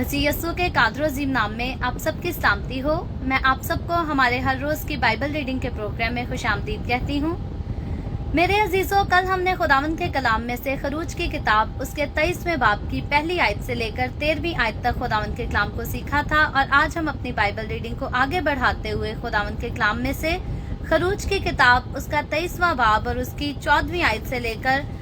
मसीह यस्सु के कादर अजीम नाम में आप सबकी सलामती हो। मैं आप सबको हमारे हर रोज की बाइबल रीडिंग के प्रोग्राम में खुशामदीद कहती हूँ। मेरे अजीजों, कल हमने खुदावंद के कलाम में से खरूज की किताब उसके 23वें बाब की पहली आयत से लेकर 13वीं आयत तक खुदावंद के कलाम को सीखा था और आज हम अपनी बाइबल रीडिंग को आगे बढ़ाते हुए खुदावंद के कलाम में से खरूज की किताब उसका 23वां बाब और उसकी 14वीं आयत से लेकर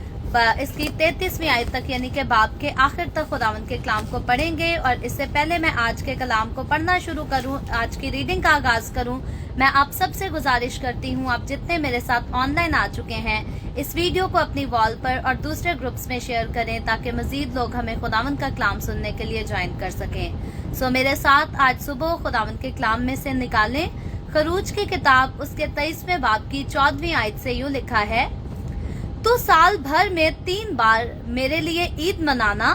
इसकी 33वीं आयत तक यानी कि बाब के आखिर तक खुदावंद के कलाम को पढ़ेंगे। और इससे पहले मैं आज के कलाम को पढ़ना शुरू करूं, आज की रीडिंग का आगाज करूं, मैं आप सबसे गुजारिश करती हूं, आप जितने मेरे साथ ऑनलाइन आ चुके हैं, इस वीडियो को अपनी वॉल पर और दूसरे ग्रुप्स में शेयर करें ताकि मजीद लोग हमें खुदावंद का कलाम सुनने के लिए ज्वाइन कर सकें। सो मेरे साथ आज सुबह खुदावंद के कलाम में से निकालें खरूज की किताब उसके 23वें बाब की 14वीं आयत से यूं लिखा है, तो साल भर में 3 बार मेरे लिए ईद मनाना,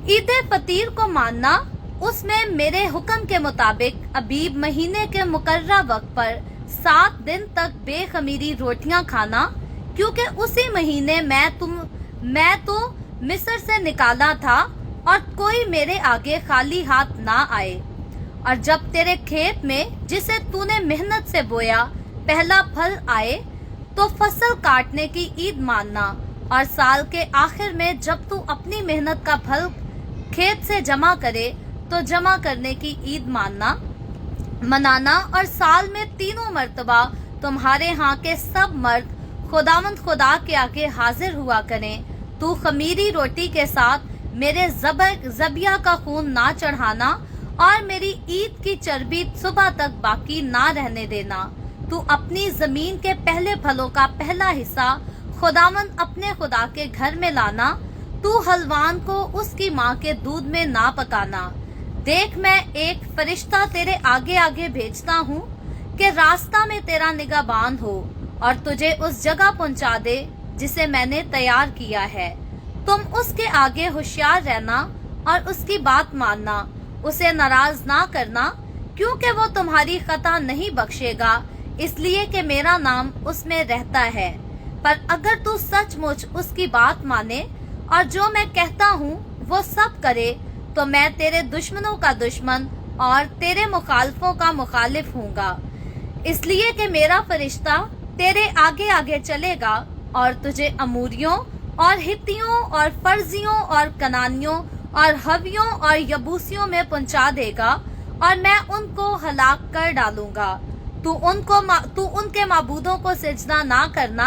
ईद फतीर को मानना, उसमें मेरे हुक्म के मुताबिक अबीब महीने के मुकर्रा वक्त पर 7 दिन तक बेखमीरी रोटियां खाना, क्योंकि उसी महीने मैं तो मिस्र से निकाला था और कोई मेरे आगे खाली हाथ ना आए। और जब तेरे खेत में जिसे तूने मेहनत से बोया पहला फल आए तो फसल काटने की ईद मानना, और साल के आखिर में जब तू अपनी मेहनत का फल खेत से जमा करे तो जमा करने की ईद मनाना। और साल में 3 मर्तबा तुम्हारे यहाँ के सब मर्द खुदावंद खुदा के आगे हाजिर हुआ करें। तू खमीरी रोटी के साथ मेरे जबिया का खून ना चढ़ाना और मेरी ईद की चर्बी सुबह तक बाकी ना रहने देना। तू अपनी जमीन के पहले फलों का पहला हिस्सा खुदावंद अपने खुदा के घर में लाना। तू हलवान को उसकी माँ के दूध में ना पकाना। देख, मैं एक फरिश्ता तेरे आगे आगे भेजता हूँ कि रास्ता में तेरा निगाहबान हो और तुझे उस जगह पहुँचा दे जिसे मैंने तैयार किया है। तुम उसके आगे होशियार रहना और उसकी बात मानना, उसे नाराज ना करना, क्योंकि वो तुम्हारी खता नहीं बख्शेगा, इसलिए कि मेरा नाम उसमें रहता है। पर अगर तू सचमुच उसकी बात माने और जो मैं कहता हूँ वो सब करे, तो मैं तेरे दुश्मनों का दुश्मन और तेरे मुखालफों का मुखालिफ हूँगा। इसलिए कि मेरा फरिश्ता तेरे आगे आगे चलेगा और तुझे अमूरियों और हित्तियों और फर्जियों और कनानियों और हवियों और यबूसियों में पहुंचा देगा और मैं उनको हलाक कर डालूंगा। तू उनके माबूदों को सिजदा ना करना,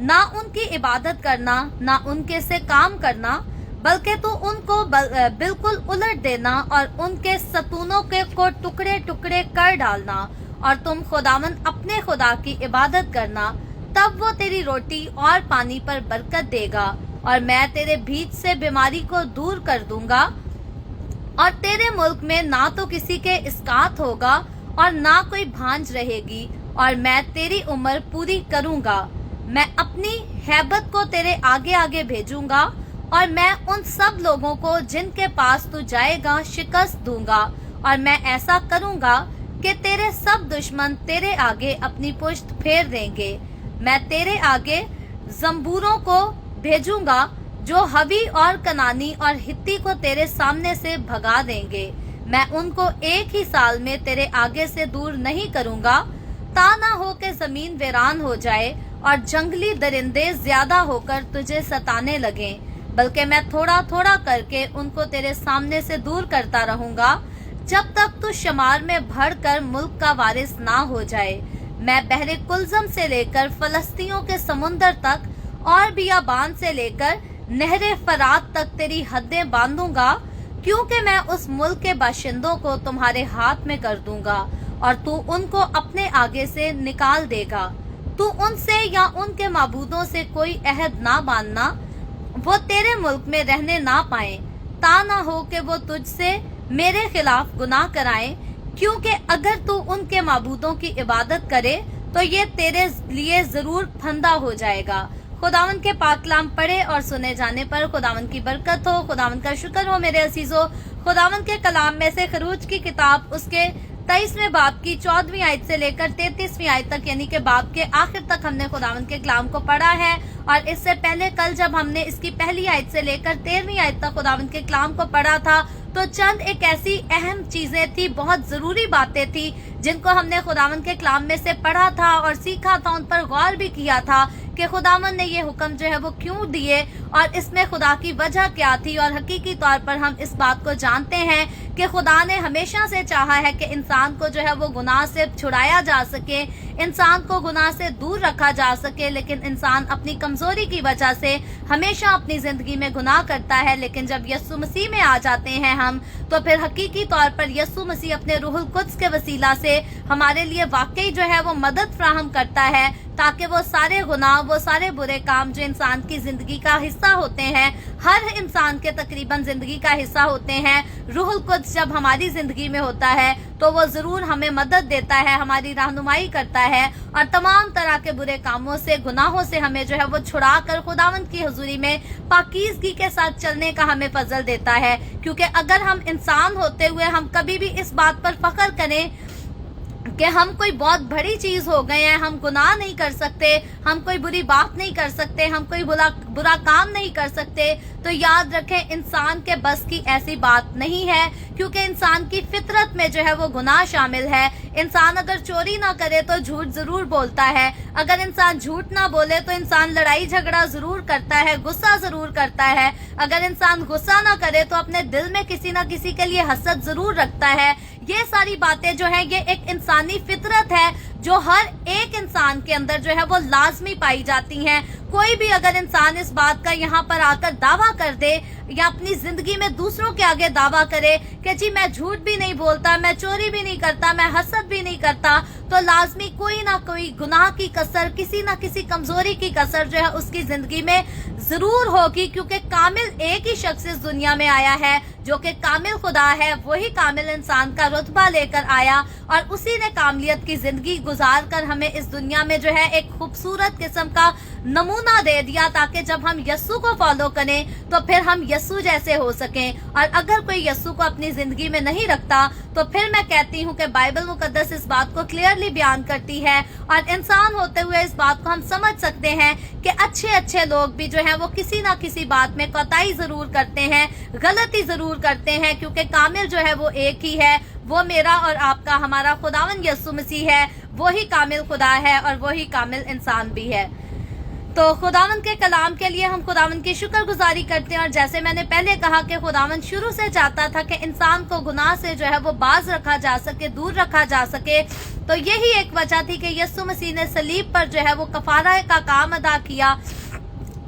ना उनकी इबादत करना, ना उनके से काम करना, बल्कि तू उनको बिल्कुल उलट देना और उनके सतूनों को टुकड़े टुकड़े कर डालना। और तुम खुदावंद अपने खुदा की इबादत करना, तब वो तेरी रोटी और पानी पर बरकत देगा और मैं तेरे बीच से बीमारी को दूर कर दूंगा और तेरे मुल्क में ना तो किसी के इस्कात होगा और ना कोई भांज रहेगी, और मैं तेरी उम्र पूरी करूंगा। मैं अपनी हैबत को तेरे आगे आगे भेजूंगा और मैं उन सब लोगों को जिनके पास तू जाएगा शिकस्त दूंगा, और मैं ऐसा करूंगा कि तेरे सब दुश्मन तेरे आगे अपनी पुश्त फेर देंगे। मैं तेरे आगे जंबूरों को भेजूंगा जो हवी और कनानी और हित्ती को तेरे सामने से भगा देंगे। मैं उनको एक ही साल में तेरे आगे से दूर नहीं करूंगा, ता ना हो कि जमीन वीरान हो जाए और जंगली दरिंदे ज्यादा होकर तुझे सताने लगें, बल्कि मैं थोड़ा थोड़ा करके उनको तेरे सामने से दूर करता रहूंगा जब तक तू शमार में भरकर मुल्क का वारिस ना हो जाए। मैं बहरे कुलजम से लेकर फलस्तियों के समुंदर तक और बियाबान से लेकर नहरे फरात तक तेरी हदें बांधूंगा, क्योंकि मैं उस मुल्क के बाशिंदों को तुम्हारे हाथ में कर दूंगा और तू उनको अपने आगे से निकाल देगा। तू उनसे या उनके माबूदों से कोई अहद ना बांधना, वो तेरे मुल्क में रहने ना पाए, ता ना हो कि वो तुझसे मेरे खिलाफ गुनाह कराएं, क्योंकि अगर तू उनके माबूदों की इबादत करे तो ये तेरे लिए जरूर फंदा हो जाएगा। खुदावंद के पाक कलाम पढ़े और सुने जाने पर खुदावंद की बरकत हो। खुदावंद का शुक्र हो मेरे अजीजों। खुदावंद के कलाम में से खरूज की किताब उसके 23वें बाब की 14वीं आयत से लेकर 33वीं आयत तक यानी कि बाब के आखिर तक हमने खुदावंद के कलाम को पढ़ा है। और इससे पहले कल जब हमने इसकी पहली आयत से लेकर 13वीं आयत तक खुदावंद के कलाम को पढ़ा था तो चंद एक ऐसी अहम चीजें थी, बहुत जरूरी बातें थी जिनको हमने खुदावंद के कलाम में से पढ़ा था और सीखा था, उन पर गौर भी किया था कि खुदावंद ने ये हुक्म जो है वो क्यों दिए और इसमें खुदा की वजह क्या थी। और हकीकी तौर पर हम इस बात को जानते हैं कि खुदा ने हमेशा से चाहा है कि इंसान को जो है वो गुनाह से छुड़ाया जा सके, इंसान को गुनाह से दूर रखा जा सके, लेकिन इंसान अपनी कमजोरी की वजह से हमेशा अपनी जिंदगी में गुनाह करता है। लेकिन जब यस्सु मसीह में आ जाते हैं हम, तो फिर हकीकी तौर पर यस्सु मसीह अपने रूहुल कुद्स के वसीला से हमारे लिए वाकई जो है वो मदद फ्राहम करता है, ताकि वो सारे गुनाह, वो सारे बुरे काम जो इंसान की जिंदगी का हिस्सा होते हैं, हर इंसान के तकरीबन जिंदगी का हिस्सा होते हैं, रूहुल कुद्स जब हमारी जिंदगी में होता है तो वो जरूर हमें मदद देता है, हमारी रहनुमाई करता है और तमाम तरह के बुरे कामों से, गुनाहों से हमें जो है वो छुड़ा कर खुदावंद की हुजूरी में पाकीज़गी के साथ चलने का हमें फजल देता है। क्योंकि अगर हम इंसान होते हुए हम कभी भी इस बात पर फख्र करें कि हम कोई बहुत बड़ी चीज हो गए हैं, हम गुनाह नहीं कर सकते, हम कोई बुरी बात नहीं कर सकते, हम कोई बुरा काम नहीं कर सकते, तो याद रखें इंसान के बस की ऐसी बात नहीं है। क्योंकि इंसान की फितरत में जो है वो गुनाह शामिल है। इंसान अगर चोरी ना करे तो झूठ जरूर बोलता है, अगर इंसान झूठ ना बोले तो इंसान लड़ाई झगड़ा जरूर करता है, गुस्सा जरूर करता है, अगर इंसान गुस्सा ना करे तो अपने दिल में किसी ना किसी के लिए हसद जरूर रखता है। ये सारी बातें जो है ये एक इंसानी फितरत है जो हर एक इंसान के अंदर जो है वो लाजमी पाई जाती हैं। कोई भी अगर इंसान इस बात का यहाँ पर आकर दावा कर दे या अपनी जिंदगी में दूसरों के आगे दावा करे कि जी मैं झूठ भी नहीं बोलता, मैं चोरी भी नहीं करता, मैं हसद भी नहीं करता, तो लाजमी कोई ना कोई गुनाह की कसर, किसी ना किसी कमजोरी की कसर जो है उसकी जिंदगी में जरूर होगी। क्योंकि कामिल एक ही शख्स इस दुनिया में आया है जो कि कामिल खुदा है, वही कामिल इंसान का रुतबा लेकर आया और उसी ने कामलियत की जिंदगी गुजार कर हमें इस दुनिया में जो है एक खूबसूरत किस्म का नमूना दे दिया, ताकि जब हम यस्सु को फॉलो करें तो फिर हम यस्सु जैसे हो सकें। और अगर कोई यस्सु को अपनी जिंदगी में नहीं रखता तो फिर मैं कहती हूँ कि बाइबल मुकद्दस इस बात को क्लियरली बयान करती है और इंसान होते हुए इस बात को हम समझ सकते हैं कि अच्छे लोग भी जो है वो किसी ना किसी बात में कोताही जरूर करते हैं, गलती जरूर करते हैं, क्योंकि कामिल जो है वो एक ही है, वो मेरा और आपका, हमारा खुदावंद यस्सु मसीह है, वही कामिल खुदा है और वही कामिल इंसान भी है। तो खुदावंद के कलाम के लिए हम खुदावंद की शुक्रगुजारी करते हैं। और जैसे मैंने पहले कहा कि खुदावंद शुरू से चाहता था कि इंसान को गुनाह से जो है वो बाज रखा जा सके, दूर रखा जा सके, तो यही एक वजह थी कि यस्सु मसीह ने सलीब पर जो है वो कफारा का काम अदा किया,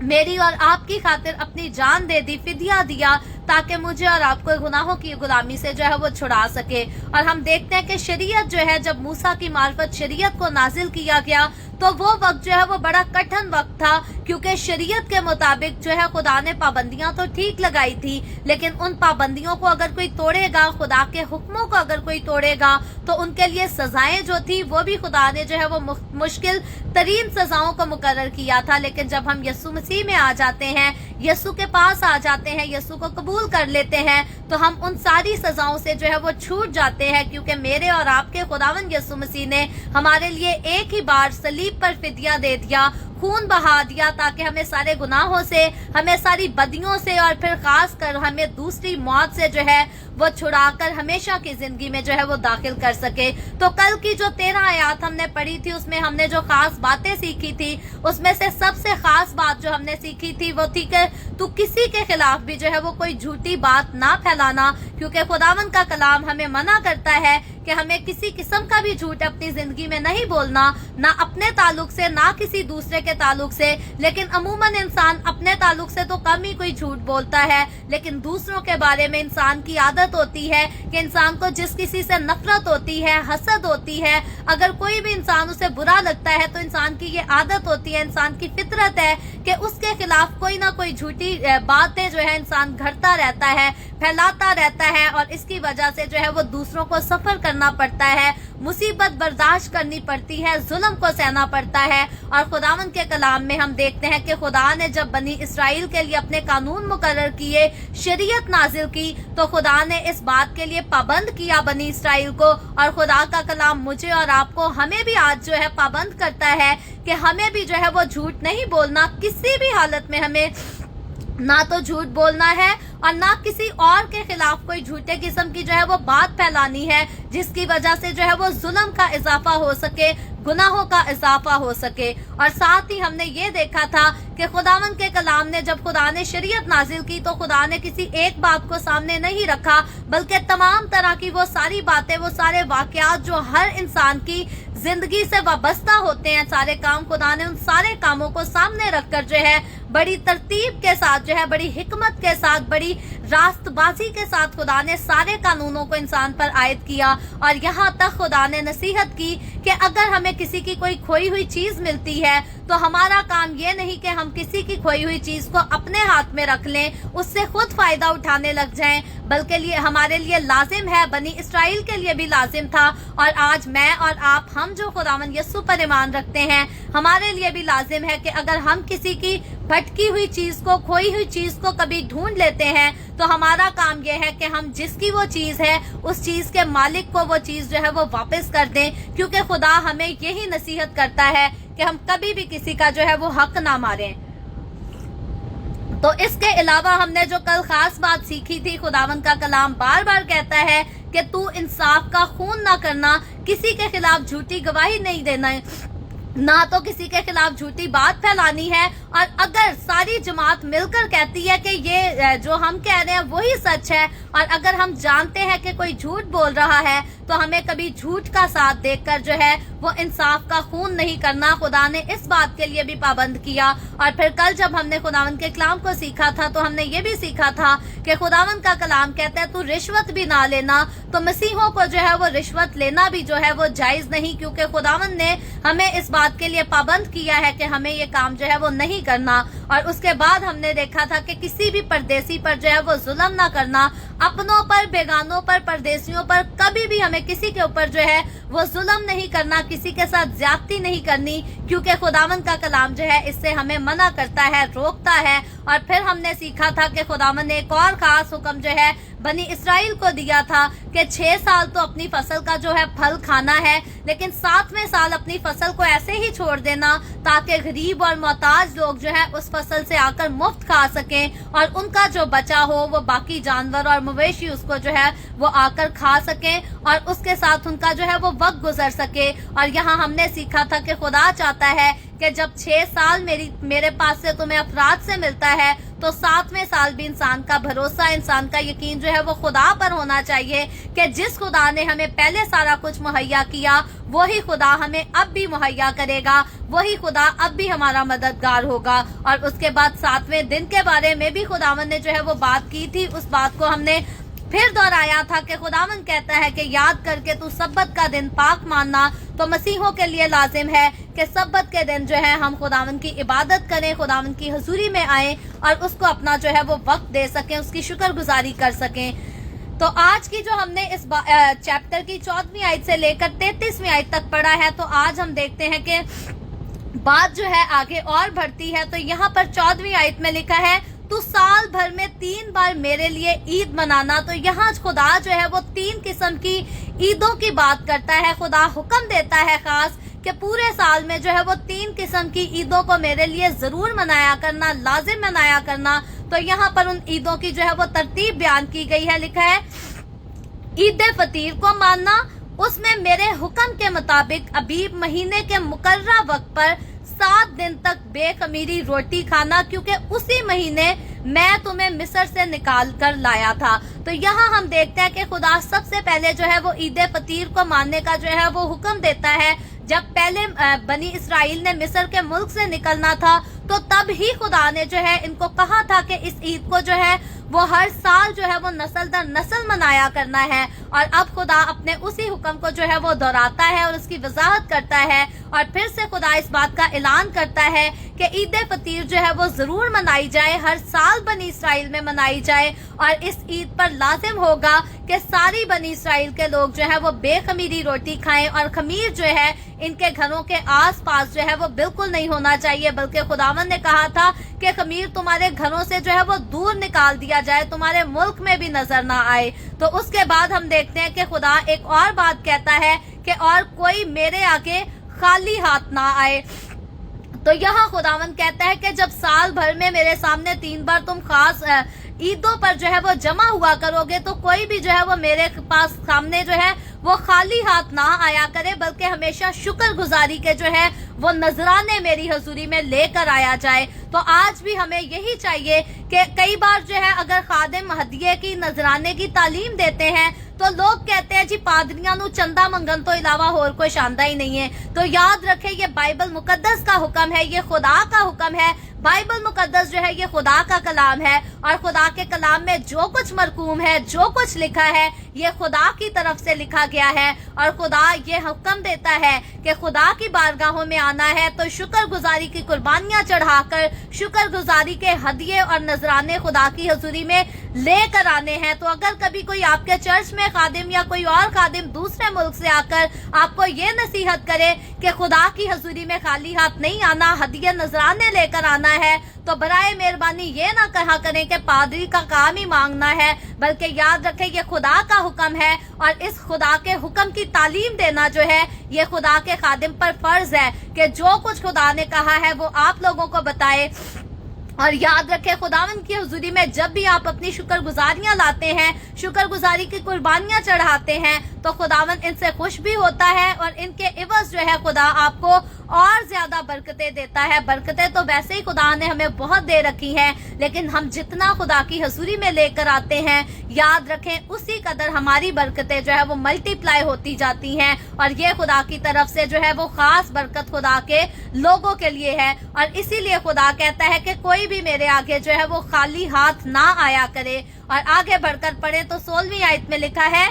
मेरी और आपकी खातिर अपनी जान दे दी, फिदिया दिया, ताकि मुझे और आपको गुनाहों की गुलामी से जो है वो छुड़ा सके। और हम देखते हैं कि शरीयत जो है, जब मूसा की मार्फत शरीयत को नाजिल किया गया तो वो वक्त जो है वो बड़ा कठिन वक्त था, क्योंकि शरीयत के मुताबिक जो है खुदा ने पाबंदियां तो ठीक लगाई थी, लेकिन उन पाबंदियों को अगर कोई तोड़ेगा, खुदा के हुक्मों को अगर कोई तोड़ेगा, तो उनके लिए सजाएं जो थी वो भी खुदा ने जो है वो मुश्किल तरीन सजाओं को मुकर्रर किया था। लेकिन जब हम यस्सु मसीह में आ जाते हैं, यस्सु के पास आ जाते हैं, यस्सु को कबूल कर लेते हैं, तो हम उन सारी सजाओं से जो है वो छूट जाते हैं, क्योंकि मेरे और आपके खुदावंद यस्सु मसीह ने हमारे लिए एक ही बार सलीब पर फिदिया दे दिया, खून बहा दिया, ताकि हमें सारे गुनाहों से, हमें सारी बदियों से और फिर खास कर हमें दूसरी मौत से जो है वो छुड़ाकर हमेशा की जिंदगी में जो है वो दाखिल कर सके। तो कल की जो 13 आयत हमने पढ़ी थी, उसमें हमने जो खास बातें सीखी थी, उसमें से सबसे खास बात जो हमने सीखी थी वो थी कि तू किसी के खिलाफ भी जो है वो कोई झूठी बात ना फैलाना, क्योंकि खुदावंद का कलाम हमें मना करता है कि हमें किसी किस्म का भी झूठ अपनी जिंदगी में नहीं बोलना, ना अपने ताल्लुक से, ना किसी दूसरे के ताल्लुक से। लेकिन अमूमन इंसान अपने ताल्लुक से तो कम ही कोई झूठ बोलता है, लेकिन दूसरों के बारे में इंसान की आदत होती है कि इंसान को जिस किसी से नफरत होती है, हसद होती है, अगर कोई भी इंसान उसे बुरा लगता है तो इंसान की ये आदत होती है, इंसान की फितरत है कि उसके खिलाफ कोई ना कोई झूठी बातें जो है इंसान घड़ता रहता है, फैलाता रहता है, और इसकी वजह से जो है वो दूसरों को सफर करना पड़ता है, मुसीबत बर्दाश्त करनी पड़ती है, जुल्म को सहना पड़ता है। और खुदावंद के कलाम में हम देखते हैं कि खुदा ने जब बनी इसराइल के लिए अपने कानून मुकर्रर किए, शरीयत नाजिल की, तो खुदा ने इस बात के लिए पाबंद किया बनी इसराइल को। और खुदा का कलाम मुझे और आपको, हमें भी आज जो है पाबंद करता है कि हमें भी जो है वो झूठ नहीं बोलना, किसी भी हालत में हमें ना तो झूठ बोलना है और ना किसी और के खिलाफ कोई झूठे किस्म की जो है वो बात फैलानी है जिसकी वजह से जो है वो जुल्म का इजाफा हो सके, गुनाहों का इजाफा हो सके। और साथ ही हमने ये देखा था कि खुदावन के कलाम ने जब खुदा ने शरीयत नाजिल की तो खुदा ने किसी एक बात को सामने नहीं रखा, बल्कि तमाम तरह की वो सारी बातें, वो सारे वाकयात जो हर इंसान की जिंदगी से वाबस्ता होते हैं, सारे काम, खुदा ने उन सारे कामों को सामने रखकर जो है बड़ी तरतीब के साथ जो है, बड़ी हिकमत के साथ, बड़ी रास्तबाजी के साथ खुदा ने सारे कानूनों को इंसान पर आयद किया। और यहाँ तक खुदा ने नसीहत की कि अगर हमें किसी की कोई खोई हुई चीज मिलती है तो हमारा काम ये नहीं कि हम किसी की खोई हुई चीज को अपने हाथ में रख लें, उससे खुद फायदा उठाने लग जाएं, बल्कि हमारे लिए लाजिम है, बनी इसराइल के लिए भी लाजिम था, और आज मैं और आप, हम जो खुदावन यस्सु पर ईमान रखते हैं, हमारे लिए भी लाजिम है कि अगर हम किसी की भटकी हुई चीज को, खोई हुई चीज को कभी ढूंढ लेते हैं तो हमारा काम यह है कि हम जिसकी वो चीज है उस चीज के मालिक को वो चीज जो है वो वापस कर दें, क्योंकि खुदा हमें यही नसीहत करता है कि हम कभी भी किसी का जो है वो हक ना मारें। तो इसके अलावा हमने जो कल खास बात सीखी थी, खुदावन का कलाम बार बार कहता है कि तू इंसाफ का खून ना करना, किसी के खिलाफ झूठी गवाही नहीं देना है, ना तो किसी के खिलाफ झूठी बात फैलानी है। और अगर सारी जमात मिलकर कहती है कि ये जो हम कह रहे हैं वही सच है, और अगर हम जानते हैं कि कोई झूठ बोल रहा है, तो हमें कभी झूठ का साथ देखकर जो है वो इंसाफ का खून नहीं करना। खुदा ने इस बात के लिए भी पाबंद किया। और फिर कल जब हमने खुदावन के कलाम को सीखा था तो हमने ये भी सीखा था कि खुदावन का कलाम कहता है तू रिश्वत भी ना लेना। तो मसीहों को जो है वो रिश्वत लेना भी जो है वो जायज नहीं, क्योंकि खुदावन ने हमें इस बात के लिए पाबंद किया है कि हमें ये काम जो है वो नहीं करना। और उसके बाद हमने देखा था कि किसी भी परदेसी पर जो है वो जुल्म ना करना, अपनों पर, बेगानों पर, परदेसियों पर कभी भी हमें किसी के ऊपर जो है वो जुल्म नहीं करना, किसी के साथ ज्यादती नहीं करनी, क्योंकि खुदावन का कलाम जो है इससे हमें मना करता है, रोकता है। और फिर हमने सीखा था कि खुदावन ने एक और खास हुक्म जो है बनी इसराइल को दिया था कि 6 साल तो अपनी फसल का जो है फल खाना है, लेकिन 7वें साल अपनी फसल को ऐसे ही छोड़ देना ताकि गरीब और मोहताज लोग जो है उस फसल से आकर मुफ्त खा सकें, और उनका जो बचा हो वो बाकी जानवर और मवेशी उसको जो है वो आकर खा सकें, और उसके साथ उनका जो है वो वक्त गुजर सके। और यहाँ हमने सीखा था कि खुदा चाहता है कि जब 6 साल मेरे पास से तुम्हें अफराद से मिलता है, तो 7वें साल भी इंसान का भरोसा, इंसान का यकीन जो है वो खुदा पर होना चाहिए कि जिस खुदा ने हमें पहले सारा कुछ मुहैया किया वही खुदा हमें अब भी मुहैया करेगा, वही खुदा अब भी हमारा मददगार होगा। और उसके बाद 7वें दिन के बारे में भी खुदावन ने जो है वो बात की थी। उस बात को हमने फिर दोहराया था कि खुदावन कहता है कि याद करके तू सब्बत का दिन पाक मानना। तो मसीहों के लिए लाजिम है कि सब्बत के दिन जो है हम खुदावन की इबादत करें, खुदावन की हजूरी में आए और उसको अपना जो है वो वक्त दे सकें, उसकी शुक्रगुजारी कर सकें। तो आज की जो हमने इस चैप्टर की 14वीं आयत से लेकर 33वीं आयत तक पढ़ा है, तो आज हम देखते हैं कि बात जो है आगे और बढ़ती है। तो यहाँ पर 14वीं आयत में लिखा है तू साल भर में 3 बार मेरे लिए ईद मनाना। तो यहाँ खुदा जो है वो 3 किस्म की ईदों की बात करता है। खुदा हुक्म देता है खास कि पूरे साल में जो है वो 3 किस्म की ईदों को मेरे लिए जरूर मनाया करना, लाजिम मनाया करना। तो यहाँ पर उन ईदों की जो है वो तरतीब बयान की गई है। लिखा है ईद फतीर को मानना, उसमें मेरे हुक्म के मुताबिक अबीब महीने के मुकर्रा वक्त पर 7 दिन तक बेखमीरी रोटी खाना, क्योंकि उसी महीने मैं तुम्हें मिस्र से निकाल कर लाया था। तो यहाँ हम देखते हैं कि खुदा सबसे पहले जो है वो ईद फतीर को मानने का जो है वो हुक्म देता है। जब पहले बनी इसराइल ने मिस्र के मुल्क से निकलना था, तो तब ही खुदा ने जो है इनको कहा था कि इस ईद को जो है वो हर साल जो है वो नस्ल दर नस्ल मनाया करना है। और अब खुदा अपने उसी हुक्म को जो है वो दोहराता है और उसकी वजाहत करता है, और फिर से खुदा इस बात का ऐलान करता है कि ईद फतीर जो है वो जरूर मनाई जाए, हर साल बनी इसराइल में मनाई जाए। और इस ईद पर लाजिम होगा कि सारी बनी इसराइल के लोग जो है वो बेखमीरी रोटी खाएं, और खमीर जो है इनके घरों के आस पास जो है वो बिल्कुल नहीं होना चाहिए, बल्कि खुदावन ने कहा था कि खमीर तुम्हारे घरों से जो है वो दूर निकाल दिया जाए, तुम्हारे मुल्क में भी नजर ना आए। तो उसके बाद हम देखते हैं कि खुदा एक और बात कहता है कि और कोई मेरे आगे खाली हाथ ना आए। तो यहाँ खुदावन कहता है कि जब साल भर में मेरे सामने 3 बार तुम खास ईदों पर जो है वो जमा हुआ करोगे, तो कोई भी जो है वो मेरे पास सामने जो है वो खाली हाथ ना आया करे, बल्कि हमेशा शुक्रगुजारी के जो है वो नजराने मेरी हजूरी में लेकर आया जाए। तो आज भी हमें यही चाहिए कि कई बार जो है अगर खादिम हदिये की नजराने की तालीम देते हैं तो लोग कहते हैं जी पादरियां नू चंदा मंगन तो इलावा और कोई शानदा ही नहीं है। तो याद रखें ये बाइबल मुकद्दस का हुक्म है, ये खुदा का हुक्म है। बाइबल मुकद्दस जो है ये खुदा का कलाम है और खुदा के कलाम में जो कुछ मरकूम है, जो कुछ लिखा है, ये खुदा की तरफ से लिखा गया है। और खुदा ये हुक्म देता है कि खुदा की बारगाहों में आना है तो शुक्रगुजारी की कुर्बानियां चढ़ाकर शुक्रगुजारी के हदिये और नजराने खुदा की हजूरी में लेकर आने हैं। तो अगर कभी कोई आपके चर्च में खादिम या कोई और खादिम दूसरे मुल्क से आकर आपको ये नसीहत करे कि खुदा की हजूरी में खाली हाथ नहीं आना, हदिये नजराने लेकर आना है, तो बराए मेहरबानी ये ना कहा करें कि पादरी का काम ही मांगना है, बल्कि याद रखें ये खुदा का हुक्म है और इस खुदा के हुक्म की तालीम देना जो है ये खुदा के खादिम पर फर्ज है कि जो कुछ खुदा ने कहा है वो आप लोगों को बताए। और याद रखें खुदावन की हुजूरी में जब भी आप अपनी शुक्रगुजारियां लाते हैं, शुक्रगुजारी की कुर्बानियां चढ़ाते हैं, तो खुदावन इनसे खुश भी होता है और इनके इवज जो है खुदा आपको और ज्यादा बरकतें देता है। बरकतें तो वैसे ही खुदा ने हमें बहुत दे रखी हैं, लेकिन हम जितना खुदा की हजूरी में लेकर आते हैं, याद रखें उसी कदर हमारी बरकतें जो है वो मल्टीप्लाई होती जाती हैं। और ये खुदा की तरफ से जो है वो खास बरकत खुदा के लोगों के लिए है। और इसीलिए खुदा कहता है कि कोई भी मेरे आगे जो है वो खाली हाथ ना आया करे। और आगे बढ़कर पढ़े तो 16वीं आयत में लिखा है,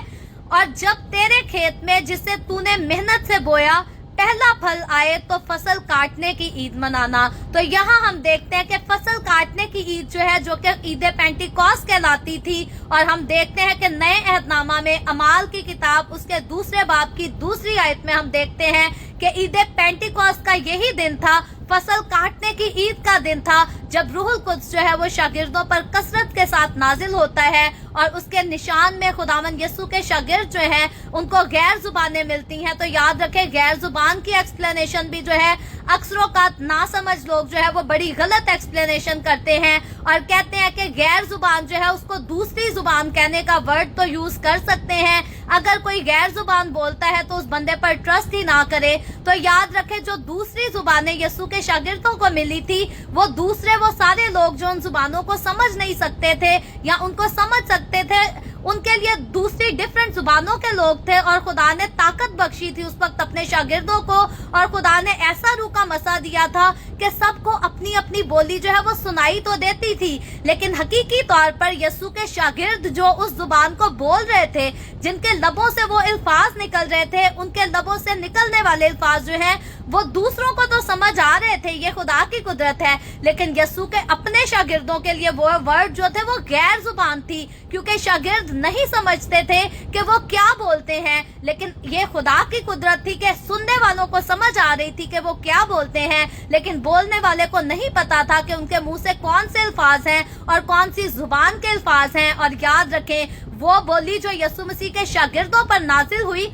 और जब तेरे खेत में जिसे तूने मेहनत से बोया पहला फल आए तो फसल काटने की ईद मनाना। तो यहाँ हम देखते हैं कि फसल काटने की ईद जो है, जो कि ईद पेंटिकॉस्ट कहलाती थी, और हम देखते हैं कि नए अहदनामा में अमाल की किताब उसके दूसरे बाब की दूसरी आयत में हम देखते हैं कि ईद पेंटिकॉस्ट का यही दिन था, फसल काटने की ईद का दिन था, जब रूहुल कुद्स जो है वो शागिर्दों पर कसरत के साथ नाजिल होता है और उसके निशान में खुदावन यसू के शागिर्द जो हैं उनको गैर जुबानें मिलती हैं। तो याद रखें गैर जुबान की एक्सप्लेनेशन भी जो है अक्सरोकात ना समझ लोग जो है वो बड़ी गलत एक्सप्लेनेशन करते हैं और कहते हैं कि गैर जुबान जो है उसको दूसरी जुबान कहने का वर्ड तो यूज कर सकते हैं। अगर कोई गैर जुबान बोलता है तो उस बंदे पर ट्रस्ट ही ना करे। तो याद रखें जो दूसरी जुबानें यसू के शागिर्दों को मिली थी वो दूसरे वो सारे लोग जो उन जुबानों को समझ नहीं सकते थे या उनको समझ सकते थे, उनके लिए दूसरी डिफरेंट जुबानों के लोग थे। और खुदा ने ताकत बख्शी थी उस वक्त अपने शागिर्दों को, और खुदा ने ऐसा रूह का मसा दिया था कि सबको अपनी अपनी बोली जो है वो सुनाई तो देती थी, लेकिन हकीकी तौर पर यसू के शागिर्द जो उस जुबान को बोल रहे थे, जिनके लबों से वो अल्फाज निकल रहे थे, उनके लबों से निकलने वाले अल्फाज जो हैं वो दूसरों को तो समझ आ रहे थे, ये खुदा की कुदरत है, लेकिन यसू के अपने शागिर्दों के लिए वो वर्ड जो थे वो गैर जुबान थी, क्योंकि शागिर्द नहीं समझते थे कि वो क्या बोलते हैं। लेकिन ये खुदा की कुदरत थी कि सुनने वालों को समझ आ रही थी कि वो क्या बोलते हैं, लेकिन बोलने वाले को नहीं पता था कि उनके मुंह से कौन से अल्फाज हैं और कौन सी जुबान के अल्फाज हैं। और याद रखें वो बोली जो यसू मसीह के शागिर्दों पर नाजिल हुई,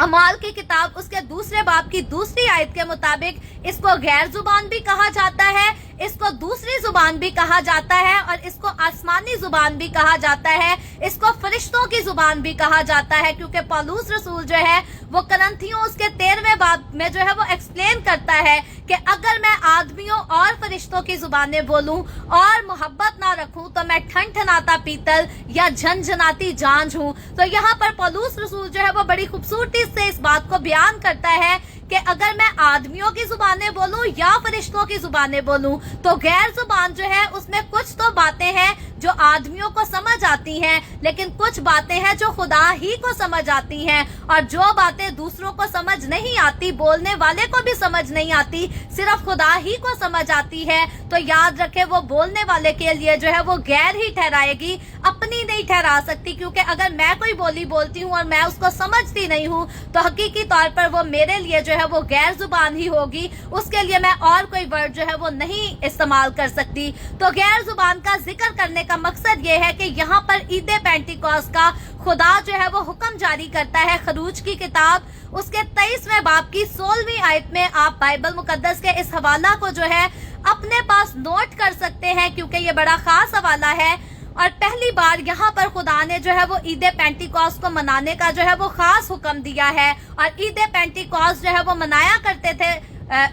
अमाल की किताब उसके दूसरे बाब की दूसरी आयत के मुताबिक इसको गैर जुबान भी कहा जाता है, इसको दूसरी जुबान भी कहा जाता है और इसको आसमानी जुबान भी कहा जाता है, इसको फरिश्तों की जुबान भी कहा जाता है। क्योंकि पौलुस रसूल जो है वो करंथियों उसके 13वें बाब में जो है वो एक्सप्लेन करता है कि अगर मैं आदमियों और फरिश्तों की जुबानें बोलूं और मोहब्बत ना रखूं तो मैं ठनठनाता पीतल या झनझनाती झांझ हूं। तो यहाँ पर पौलुस रसूल जो है वो बड़ी खूबसूरती से इस बात को बयान करता है कि अगर मैं आदमियों की जुबानें बोलूं या फरिश्तों की जुबानें बोलूं तो गैर जुबान जो है उसमें कुछ तो बातें हैं जो आदमियों को समझ आती हैं, लेकिन कुछ बातें हैं जो खुदा ही को समझ आती हैं, और जो बातें दूसरों को समझ नहीं आती, बोलने वाले को भी समझ नहीं आती, सिर्फ खुदा ही को समझ आती है। तो याद रखें वो बोलने वाले के लिए जो है वो गैर ही ठहराएगी, अपनी نہیں ٹھہرا سکتی، کیونکہ اگر میں کوئی بولی بولتی ہوں اور میں اس کو سمجھتی نہیں ہوں تو حقیقی طور پر وہ میرے لیے جو ہے وہ غیر زبان ہی ہوگی، اس کے لیے میں اور کوئی ورڈ جو ہے وہ نہیں استعمال کر سکتی۔ تو غیر زبان کا ذکر کرنے کا مقصد یہ ہے کہ یہاں پر عید پینٹیکوسٹ کا خدا جو ہے وہ حکم جاری کرتا ہے۔ خروج کی کتاب اس کے 23ویں باب کی 16ویں آیت میں آپ بائبل مقدس کے اس حوالہ کو جو ہے اپنے پاس نوٹ کر سکتے ہیں، کیونکہ یہ بڑا خاص حوالہ ہے۔ اور پہلی بار یہاں پر خدا نے جو ہے وہ عید پینٹیکوسٹ کو منانے کا جو ہے وہ خاص حکم دیا ہے، اور عید پینٹیکوسٹ جو ہے وہ منایا کرتے تھے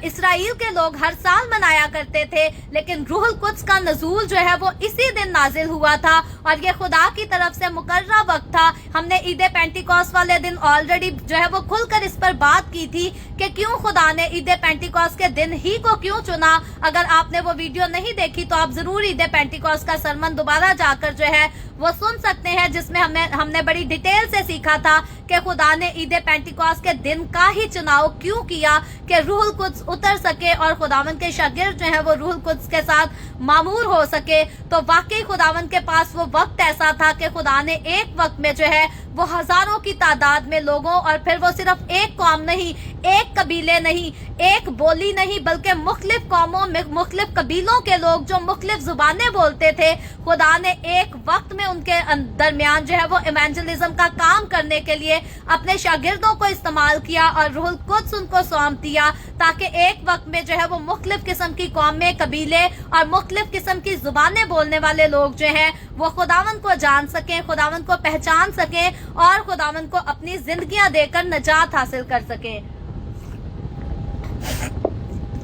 اسرائیل کے لوگ، ہر سال منایا کرتے تھے، لیکن روح القدس کا نزول جو ہے وہ اسی دن نازل ہوا تھا، اور یہ خدا کی طرف سے مقررہ وقت تھا۔ ہم نے عید پینٹیکوسٹ والے دن آلریڈی جو ہے وہ کھل کر اس پر بات کی تھی کہ کیوں خدا نے عید پینٹیکوسٹ کے دن ہی کو کیوں چنا۔ اگر آپ نے وہ ویڈیو نہیں دیکھی تو آپ ضرور عید پینٹیکوسٹ کا سرمن دوبارہ جا کر جو ہے وہ سن سکتے ہیں، جس میں ہم نے بڑی ڈیٹیل سے سیکھا تھا کہ خدا نے عید پینٹیکوسٹ کے دن کا ہی چناؤ کیوں کیا، کہ روح القدس اتر سکے اور خداوند کے شاگرد جو ہیں وہ روح القدس کے ساتھ معمور ہو سکے۔ تو واقعی خداوند کے پاس وہ وقت ایسا تھا کہ خدا نے ایک وقت میں جو ہے وہ ہزاروں کی تعداد میں لوگوں، اور پھر وہ صرف ایک قوم نہیں، ایک قبیلے نہیں، ایک بولی نہیں، بلکہ مختلف قوموں میں مختلف قبیلوں کے لوگ جو مختلف زبانیں بولتے تھے، خدا نے ایک وقت میں ان کے درمیان جو ہے وہ ایوانجلزم کا کام کرنے کے لیے اپنے شاگردوں کو استعمال کیا، اور روح القدس ان کو سونپ دیا، تاکہ ایک وقت میں جو ہے وہ مختلف قسم کی قومیں، قبیلے اور مختلف قسم کی زبانیں بولنے والے لوگ جو ہیں وہ خداوند کو جان سکیں، خداوند کو پہچان سکیں، اور خداوند کو اپنی زندگیاں دے کر نجات حاصل کر سکیں۔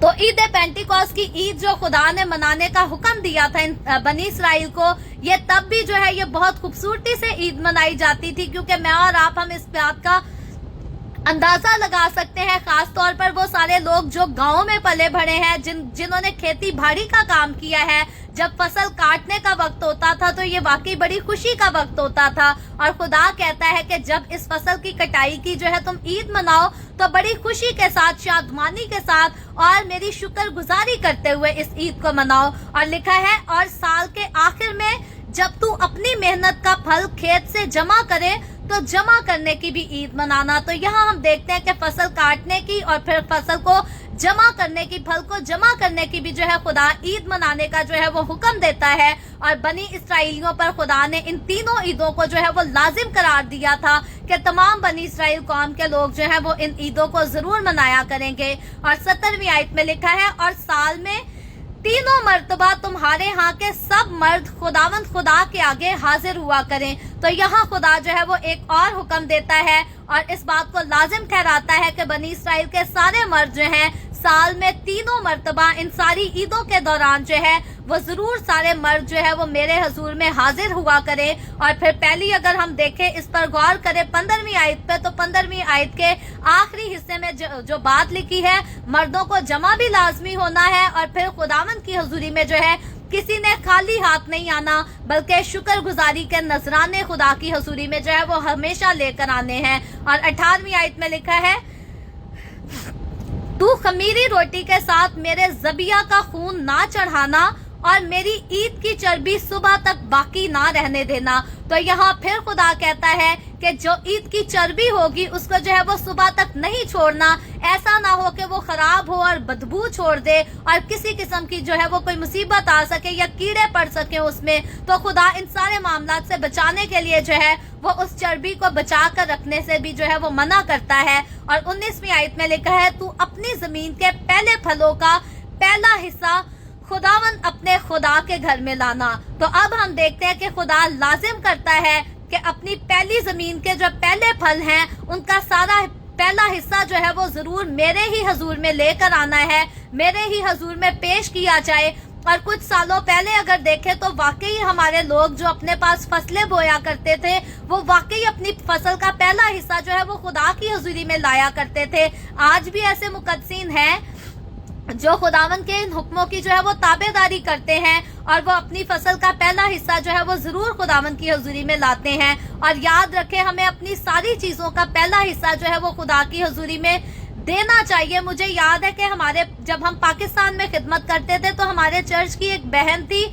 تو عید پینٹیکوسٹ کی عید جو خدا نے منانے کا حکم دیا تھا بنی اسرائیل کو، یہ تب بھی جو ہے یہ بہت خوبصورتی سے عید منائی جاتی تھی، کیونکہ میں اور آپ ہم اس بات کا اندازہ لگا سکتے ہیں، خاص طور پر وہ سارے لوگ جو گاؤں میں پلے بڑھے ہیں، جنہوں نے کھیتی باڑی کا کام کیا ہے۔ جب فصل کاٹنے کا وقت ہوتا تھا تو یہ واقعی بڑی خوشی کا وقت ہوتا تھا، اور خدا کہتا ہے کہ جب اس فصل کی کٹائی کی جو ہے تم عید مناؤ تو بڑی خوشی کے ساتھ، شادمانی کے ساتھ اور میری شکر گزاری کرتے ہوئے اس عید کو مناؤ۔ اور لکھا ہے، اور سال کے آخر میں جب تو اپنی محنت کا پھل کھیت سے جمع کرے تو جمع کرنے کی بھی عید منانا۔ تو یہاں ہم دیکھتے ہیں کہ فصل کاٹنے کی اور پھر فصل کو جمع کرنے کی، پھل کو جمع کرنے کی بھی جو ہے خدا عید منانے کا جو ہے وہ حکم دیتا ہے، اور بنی اسرائیلیوں پر خدا نے ان تینوں عیدوں کو جو ہے وہ لازم قرار دیا تھا کہ تمام بنی اسرائیل قوم کے لوگ جو ہیں وہ ان عیدوں کو ضرور منایا کریں گے۔ اور 17ویں آیت میں لکھا ہے، اور سال میں تینوں مرتبہ تمہارے ہاں کے سب مرد خداوند خدا کے آگے حاضر ہوا کریں۔ تو یہاں خدا جو ہے وہ ایک اور حکم دیتا ہے اور اس بات کو لازم ٹھہراتا ہے کہ بنی اسرائیل کے سارے مرد جو ہیں سال میں تینوں مرتبہ ان ساری عیدوں کے دوران جو ہے وہ ضرور سارے مرد جو ہے وہ میرے حضور میں حاضر ہوا کریں۔ اور پھر پہلی اگر ہم دیکھیں، اس پر غور کریں 15ویں آیت پہ، تو 15ویں آیت کے آخری حصے میں جو بات لکھی ہے، مردوں کو جمع بھی لازمی ہونا ہے، اور پھر خداوند کی حضوری میں جو ہے کسی نے خالی ہاتھ نہیں آنا، بلکہ شکر گزاری کے نذرانے خدا کی حضوری میں جو ہے وہ ہمیشہ لے کر آنے ہیں۔ اور 18ویں آیت میں لکھا ہے، تو خمیری روٹی کے ساتھ میرے ذبیحہ کا خون نہ چڑھانا، اور میری عید کی چربی صبح تک باقی نہ رہنے دینا۔ تو یہاں پھر خدا کہتا ہے کہ جو عید کی چربی ہوگی اس کو جو ہے وہ صبح تک نہیں چھوڑنا، ایسا نہ ہو کہ وہ خراب ہو اور بدبو چھوڑ دے اور کسی قسم کی جو ہے وہ کوئی مصیبت آ سکے یا کیڑے پڑ سکے اس میں۔ تو خدا ان سارے معاملات سے بچانے کے لیے جو ہے وہ اس چربی کو بچا کر رکھنے سے بھی جو ہے وہ منع کرتا ہے۔ اور 19ویں آیت میں لکھا ہے، تو اپنی زمین کے پہلے پھلوں کا پہلا حصہ خداوند اپنے خدا کے گھر میں لانا۔ تو اب ہم دیکھتے ہیں کہ خدا لازم کرتا ہے کہ اپنی پہلی زمین کے جو پہلے پھل ہیں ان کا سارا پہلا حصہ جو ہے وہ ضرور میرے ہی حضور میں لے کر آنا ہے، میرے ہی حضور میں پیش کیا جائے۔ اور کچھ سالوں پہلے اگر دیکھیں تو واقعی ہمارے لوگ جو اپنے پاس فصلیں بویا کرتے تھے وہ واقعی اپنی فصل کا پہلا حصہ جو ہے وہ خدا کی حضوری میں لایا کرتے تھے۔ آج بھی ایسے مقدسین ہیں جو خداوند کے ان حکموں کی جو ہے وہ تابع داری کرتے ہیں اور وہ اپنی فصل کا پہلا حصہ جو ہے وہ ضرور خداوند کی حضوری میں لاتے ہیں۔ اور یاد رکھیں، ہمیں اپنی ساری چیزوں کا پہلا حصہ جو ہے وہ خدا کی حضوری میں دینا چاہیے۔ مجھے یاد ہے کہ جب ہم پاکستان میں خدمت کرتے تھے تو ہمارے چرچ کی ایک بہن تھی،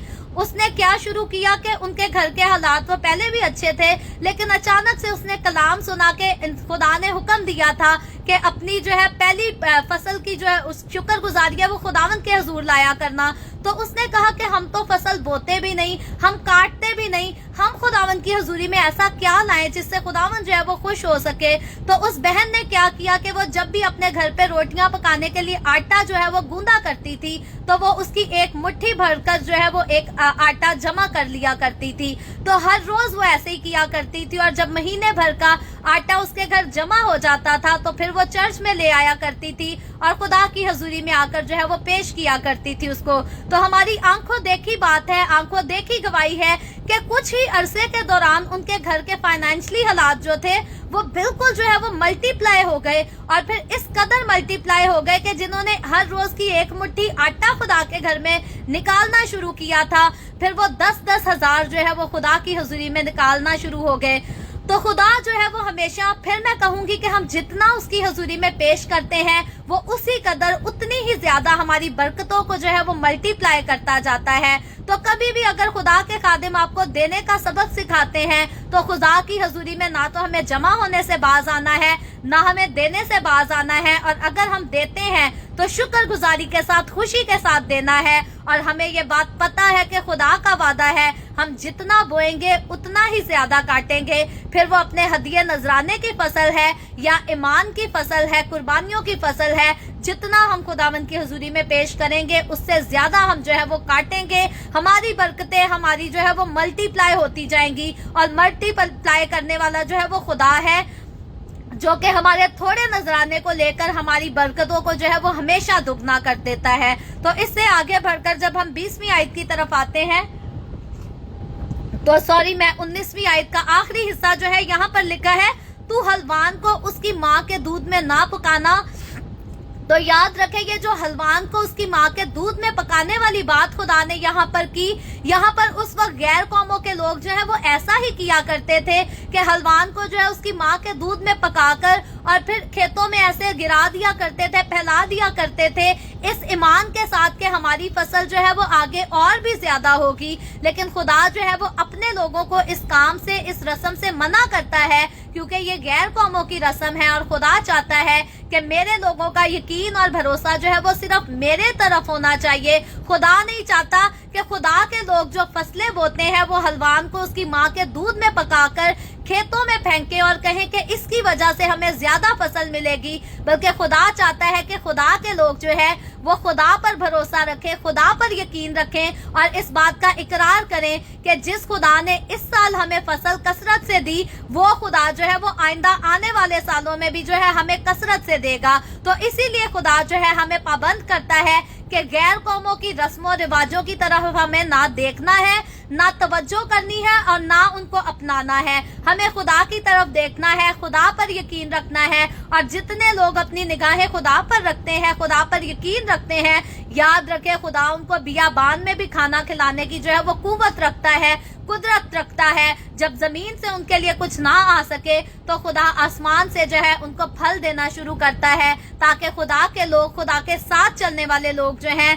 اس نے کیا شروع کیا کہ ان کے گھر کے حالات وہ پہلے بھی اچھے تھے، لیکن اچانک سے اس نے کلام سنا کہ خدا نے حکم دیا تھا کہ اپنی جو ہے پہلی فصل کی جو ہے اس شکر گزاری ہے وہ خداوند کے حضور لایا کرنا۔ تو اس نے کہا کہ ہم تو فصل بوتے بھی نہیں، ہم کاٹتے بھی نہیں، ہم خداوند کی حضوری میں ایسا کیا لائیں جس سے خداوند جو ہے وہ خوش ہو سکے۔ تو اس بہن نے کیا کیا کہ وہ جب بھی اپنے گھر پہ روٹیاں پکانے کے لیے آٹا جو ہے وہ گوندا کرتی تھی تو وہ اس کی ایک مٹھی بھر کر جو ہے وہ ایک آٹا جمع کر لیا کرتی تھی۔ تو ہر روز وہ ایسے ہی کیا کرتی تھی، اور جب مہینے بھر کا آٹا اس کے گھر جمع ہو جاتا تھا تو پھر وہ چرچ میں لے آیا کرتی تھی اور خدا کی حضوری میں آ کر جو ہے وہ پیش کیا کرتی تھی اس کو۔ تو ہماری آنکھوں دیکھی بات ہے، آنکھوں دیکھی گواہی ہے کہ کچھ ہی عرصے کے دوران ان کے گھر کے فائنینشلی حالات جو تھے وہ بالکل جو ہے وہ ملٹی پلائی ہو گئے، اور پھر اس قدر ملٹی پلائی ہو گئے کہ جنہوں نے ہر روز کی ایک مٹھی آٹا خدا کے گھر میں نکالنا شروع کیا تھا، پھر وہ 10-10 ہزار جو ہے وہ خدا کی حضوری میں نکالنا شروع ہو گئے۔ تو خدا جو ہے وہ ہمیشہ، پھر میں کہوں گی کہ ہم جتنا اس کی حضوری میں پیش کرتے ہیں وہ اسی قدر اتنی ہی زیادہ ہماری برکتوں کو جو ہے وہ ملٹی پلائی کرتا جاتا ہے۔ تو کبھی بھی اگر خدا کے خادم آپ کو دینے کا سبق سکھاتے ہیں تو خدا کی حضوری میں نہ تو ہمیں جمع ہونے سے باز آنا ہے، نہ ہمیں دینے سے باز آنا ہے، اور اگر ہم دیتے ہیں تو شکر گزاری کے ساتھ، خوشی کے ساتھ دینا ہے۔ اور ہمیں یہ بات پتا ہے کہ خدا کا وعدہ ہے ہم جتنا بوئیں گے اتنا ہی زیادہ کاٹیں گے، پھر وہ اپنے ہدیے نذرانے کی فصل ہے یا ایمان کی فصل ہے، قربانیوں کی فصل ہے، جتنا ہم خداوند کی حضوری میں پیش کریں گے اس سے زیادہ ہم جو ہے وہ کاٹیں گے۔ ہماری برکتیں ہماری جو ہے وہ ملٹی پلائی ہوتی جائیں گی، اور ملٹی پلائی کرنے والا جو ہے وہ خدا ہے، جو کہ ہمارے تھوڑے نذرانے کو لے کر ہماری برکتوں کو جو ہے وہ ہمیشہ دگنا کر دیتا ہے۔ تو اس سے آگے بڑھ کر جب ہم 20ویں آیت کی طرف آتے ہیں تو میں 19ویں آیت کا آخری حصہ جو ہے یہاں پر لکھا ہے، تو حلوان کو اس کی ماں کے دودھ میں نہ پکانا۔ تو یاد رکھیں یہ جو حلوان کو اس کی ماں کے دودھ میں پکانے والی بات خدا نے یہاں پر کی، یہاں پر اس وقت غیر قوموں کے لوگ جو ہے وہ ایسا ہی کیا کرتے تھے کہ حلوان کو جو ہے اس کی ماں کے دودھ میں پکا کر اور پھر کھیتوں میں ایسے گرا دیا کرتے تھے، پھیلا دیا کرتے تھے، اس ایمان کے ساتھ کہ ہماری فصل جو ہے وہ آگے اور بھی زیادہ ہوگی۔ لیکن خدا جو ہے وہ اپنے لوگوں کو اس کام سے، اس رسم سے منع کرتا ہے، کیونکہ یہ غیر قوموں کی رسم ہے، اور خدا چاہتا ہے کہ میرے لوگوں کا یقین اور بھروسہ جو ہے وہ صرف میرے طرف ہونا چاہیے۔ خدا نہیں چاہتا کہ خدا کے لوگ جو فصلیں بوتے ہیں وہ حلوان کو اس کی ماں کے دودھ میں پکا کر کھیتوں میں پھینکے اور کہیں کہ اس کی وجہ سے ہمیں زیادہ فصل ملے گی، بلکہ خدا چاہتا ہے کہ خدا کے لوگ جو ہے وہ خدا پر بھروسہ رکھیں، خدا پر یقین رکھیں، اور اس بات کا اقرار کریں کہ جس خدا نے اس سال ہمیں فصل کثرت سے دی، وہ خدا جو ہے وہ آئندہ آنے والے سالوں میں بھی جو ہے ہمیں کثرت سے دے گا۔ تو اسی لیے خدا جو ہے ہمیں پابند کرتا ہے کہ غیر قوموں کی رسم و رواجوں کی طرف ہمیں نہ دیکھنا ہے، نہ توجہ کرنی ہے، اور نہ ان کو اپنانا ہے۔ ہمیں خدا کی طرف دیکھنا ہے، خدا پر یقین رکھنا ہے، اور جتنے لوگ اپنی نگاہیں خدا پر رکھتے ہیں، خدا پر یقین رکھتے ہیں، یاد رکھے خدا ان کو بیابان میں بھی کھانا کھلانے کی جو ہے وہ قوت رکھتا ہے، قدرت رکھتا ہے۔ جب زمین سے ان کے لیے کچھ نہ آ سکے تو خدا آسمان سے جو ہے ان کو پھل دینا شروع کرتا ہے، تاکہ خدا کے لوگ، خدا کے ساتھ چلنے والے لوگ جو ہیں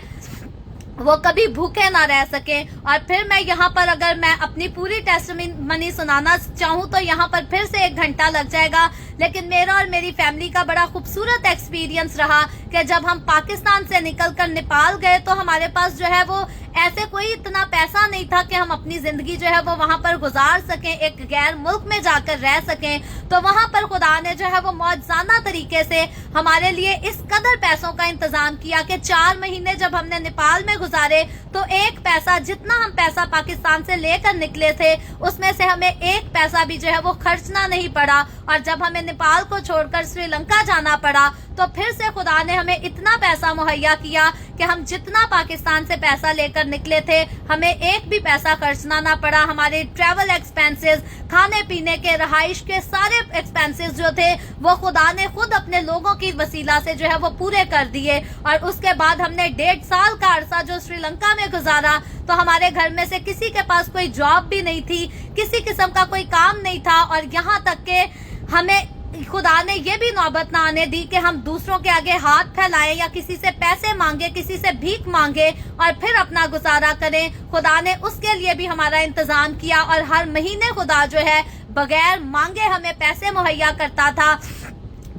وہ کبھی بھوکے نہ رہ سکیں۔ اور پھر میں یہاں پر اگر میں اپنی پوری ٹیسٹمنی سنانا چاہوں تو یہاں پر پھر سے 1 گھنٹہ لگ جائے گا، لیکن میرا اور میری فیملی کا بڑا خوبصورت ایکسپیرینس رہا کہ جب ہم پاکستان سے نکل کر نیپال گئے تو ہمارے پاس جو ہے وہ ایسے کوئی اتنا پیسہ نہیں تھا کہ ہم اپنی زندگی جو ہے وہ وہاں پر گزار سکیں، ایک غیر ملک میں جا کر رہ سکیں۔ تو وہاں پر خدا نے جو ہے وہ معجزانہ طریقے سے ہمارے لیے اس قدر پیسوں کا انتظام کیا کہ 4 مہینے جب ہم نے نیپال میں گزارے تو 1 پیسہ، جتنا ہم پیسہ پاکستان سے لے کر نکلے تھے اس میں سے ہمیں 1 پیسہ بھی جو ہے وہ خرچنا نہیں پڑا۔ اور جب ہمیں نیپال کو چھوڑ کر سری لنکا جانا پڑا تو پھر سے خدا نے ہمیں اتنا پیسہ مہیا کیا کہ ہم جتنا پاکستان سے پیسہ لے کر نکلے تھے ہمیں 1 بھی پیسہ خرچنا نہ پڑا۔ ہمارے ٹریول ایکسپینسز، کھانے پینے کے، رہائش کے سارے ایکسپینسز جو تھے وہ خدا نے خود اپنے لوگوں کی وسیلہ سے جو ہے وہ پورے کر دیے۔ اور اس کے بعد ہم نے 1.5 سال کا عرصہ جو سری لنکا میں گزارا تو ہمارے گھر میں سے کسی کے پاس کوئی جاب بھی نہیں تھی، کسی قسم کا کوئی کام نہیں تھا، اور یہاں تک کہ ہمیں खुदा ने ये भी नौबत ना आने दी कि हम दूसरों के आगे हाथ फैलाएं या किसी से पैसे मांगे, किसी से भीख मांगे और फिर अपना गुजारा करें। खुदा ने उसके लिए भी हमारा इंतजाम किया और हर महीने खुदा जो है बगैर मांगे हमें पैसे मुहैया करता था,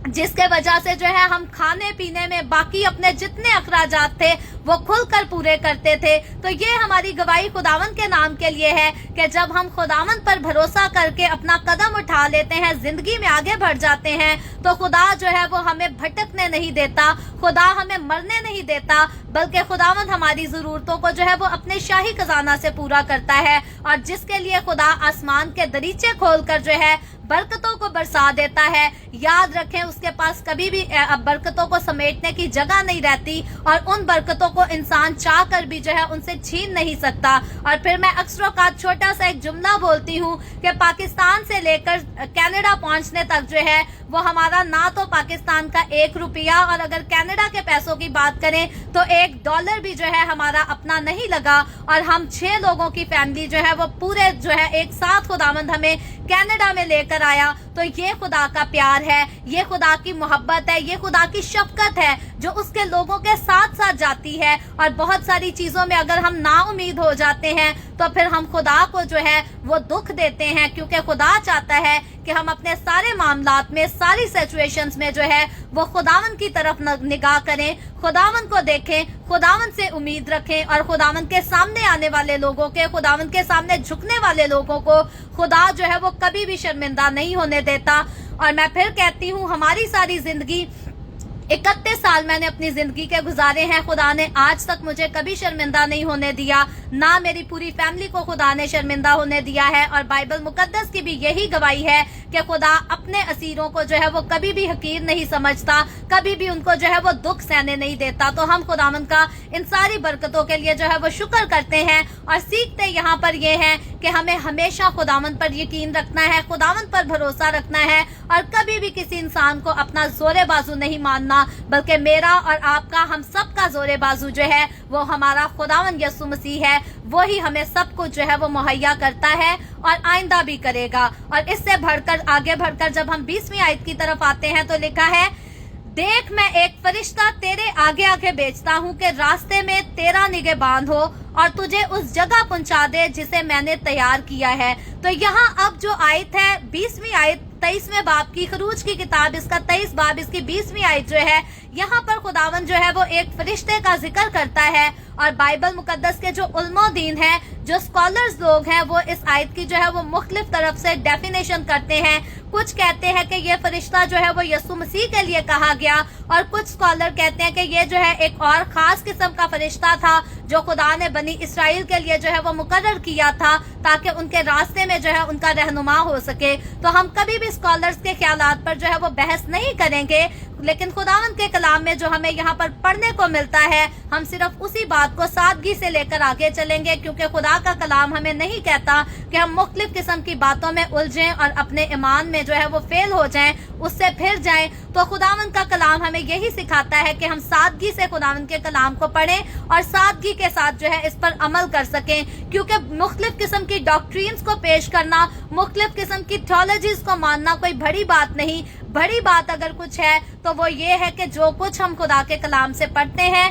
जिसके वजह से जो है हम खाने पीने में बाकी अपने जितने अखराजात थे वो खुलकर पूरे करते थे। तो ये हमारी गवाही खुदावन के नाम के लिए है कि जब हम खुदावन पर भरोसा करके अपना कदम उठा लेते हैं, जिंदगी में आगे बढ़ जाते हैं, तो खुदा जो है वो हमें भटकने नहीं देता, खुदा हमें मरने नहीं देता, बल्कि खुदावन हमारी जरूरतों को जो है वो अपने शाही खजाना से पूरा करता है। और जिसके लिए खुदा आसमान के दरीचे खोलकर जो है बरकतों को बरसा देता है। याद रखें, उसके पास कभी भी बरकतों को समेटने की जगह नहीं रहती और उन बरकतों को इंसान चाह कर भी जो है उनसे छीन नहीं सकता। और फिर मैं अक्सर औकात छोटा सा एक जुमला बोलती हूँ कि पाकिस्तान से लेकर कनाडा पहुँचने तक जो है वो हमारा ना तो पाकिस्तान का 1 रुपया, और अगर कनाडा के पैसों की बात करें तो $1 भी जो है हमारा अपना नहीं लगा। और हम 6 लोगों की फैमिली जो है वो पूरे जो है एक साथ खुदावंद हमें कनाडा में लेकर आया। तो ये खुदा का प्यार है, ये खुदा की मोहब्बत है, ये खुदा की शफकत है जो उसके लोगों के साथ साथ जाती है। और बहुत सारी चीजों में अगर हम ना उम्मीद हो जाते हैं तो फिर हम खुदा को जो है वो दुख देते हैं, क्योंकि खुदा चाहता है कि हम अपने सारे मामलात में, सारी सिचुएशंस में जो है वो खुदावन की तरफ निगाह करें, खुदावन को देखें, खुदावन से उम्मीद रखें और खुदावन के सामने आने वाले लोगों के, खुदावन के सामने झुकने वाले लोगों को खुदा जो है वो कभी भी शर्मिंदा नहीं होने देता। और मैं फिर कहती हूँ, हमारी सारी जिंदगी 31 साल मैंने अपनी जिंदगी के गुजारे हैं, खुदा ने आज तक मुझे कभी शर्मिंदा नहीं होने दिया, ना मेरी पूरी फैमिली को खुदा ने शर्मिंदा होने दिया है। और बाइबल मुकद्दस की भी यही गवाही है कि खुदा अपने असीरों को जो है वो कभी भी हकीर नहीं समझता, कभी भी उनको जो है वो दुख सहने नहीं देता। तो हम खुदावन का इन सारी बरकतों के लिए जो है वो शुक्र करते हैं और सीखते यहाँ पर ये हैं कि हमें हमेशा खुदावन पर यकीन रखना है, खुदावन पर भरोसा रखना है और कभी भी किसी इंसान को अपना जोरे बाजू नहीं मानना, बल्कि मेरा और आपका, हम सब का जोरे बाजू जो है वो हमारा खुदावन यीशु मसीह है। वही हमें सब कुछ जो है वो मुहैया करता है और आइंदा भी करेगा। और इससे बढ़कर आगे बढ़कर जब हम 20वीं आयत की तरफ आते हैं तो लिखा है, देख मैं एक फरिश्ता तेरे आगे आगे भेजता हूँ कि रास्ते में तेरा निगहबान हो और तुझे उस जगह पहुंचा दे जिसे मैंने तैयार किया है। तो यहाँ अब जो आयत है 20वीं आयत 23वें बाब की, खरूज की किताब इसका 23 बाब इसकी 20वीं आयत जो है, यहाँ पर खुदावन जो है वो एक फरिश्ते का जिक्र करता है। और बाइबल मुकद्दस के जो उलमोदीन हैं, जो स्कॉलर्स लोग हैं, वो इस आयत की जो है वो मुख्तलिफ तरफ से डेफिनेशन करते हैं। कुछ कहते हैं कि ये फरिश्ता जो है वो यीशु मसीह के लिए कहा गया और कुछ स्कॉलर कहते हैं कि ये जो है एक और खास किस्म का फरिश्ता था जो खुदा ने बनी इसराइल के लिए जो है वो मुकर्रर किया था ताकि उनके रास्ते में जो है उनका रहनुमा हो सके। तो हम कभी भी स्कॉलर्स के ख्यालात पर जो है वो बहस नहीं करेंगे, लेकिन खुदावंद के कलाम में जो हमें यहाँ पर पढ़ने को मिलता है, हम सिर्फ उसी बात को सादगी से लेकर आगे चलेंगे, क्योंकि खुदा का कलाम हमें नहीं कहता कि हम मुख्तलिफ किस्म की बातों में उलझें और अपने ईमान में जो है वो फेल हो जाएं, उससे फिर जाएं। तो खुदावंद का कलाम हमें यही सिखाता है कि हम सादगी से खुदावंद के कलाम को पढ़ें और सादगी के साथ जो है इस पर अमल कर सकें, क्योंकि मुख्तलिफ किस्म की डॉक्ट्रीन्स को पेश करना, मुख्तलिफ किस्म की थियोलॉजीज को मानना कोई बड़ी बात नहीं। बड़ी बात अगर कुछ है तो वो ये है कि जो कुछ हम खुदा के कलाम से पढ़ते हैं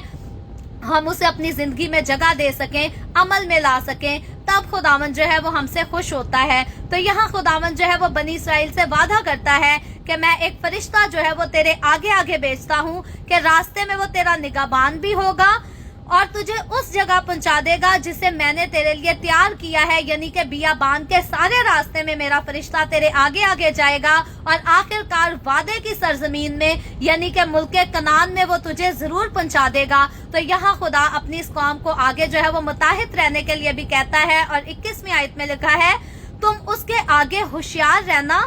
हम उसे अपनी जिंदगी में जगह दे सकें, अमल में ला सकें, तब खुदावन जो है वो हमसे खुश होता है। तो यहाँ खुदावन जो है वो बनी इसराइल से वादा करता है कि मैं एक फरिश्ता जो है वो तेरे आगे आगे भेजता हूँ कि रास्ते में वो तेरा निगहबान भी होगा और तुझे उस जगह पहुंचा देगा जिसे मैंने तेरे लिए तैयार किया है। यानी कि बियाबान के सारे रास्ते में मेरा फरिश्ता तेरे आगे आगे जाएगा और आखिरकार वादे की सरजमीन में यानी कि मुल्के कनान में वो तुझे जरूर पहुंचा देगा। तो यहाँ खुदा अपनी इस कौम को आगे जो है वो मुताहिद रहने के लिए भी कहता है और 21वीं आयत में लिखा है, तुम उसके आगे होशियार रहना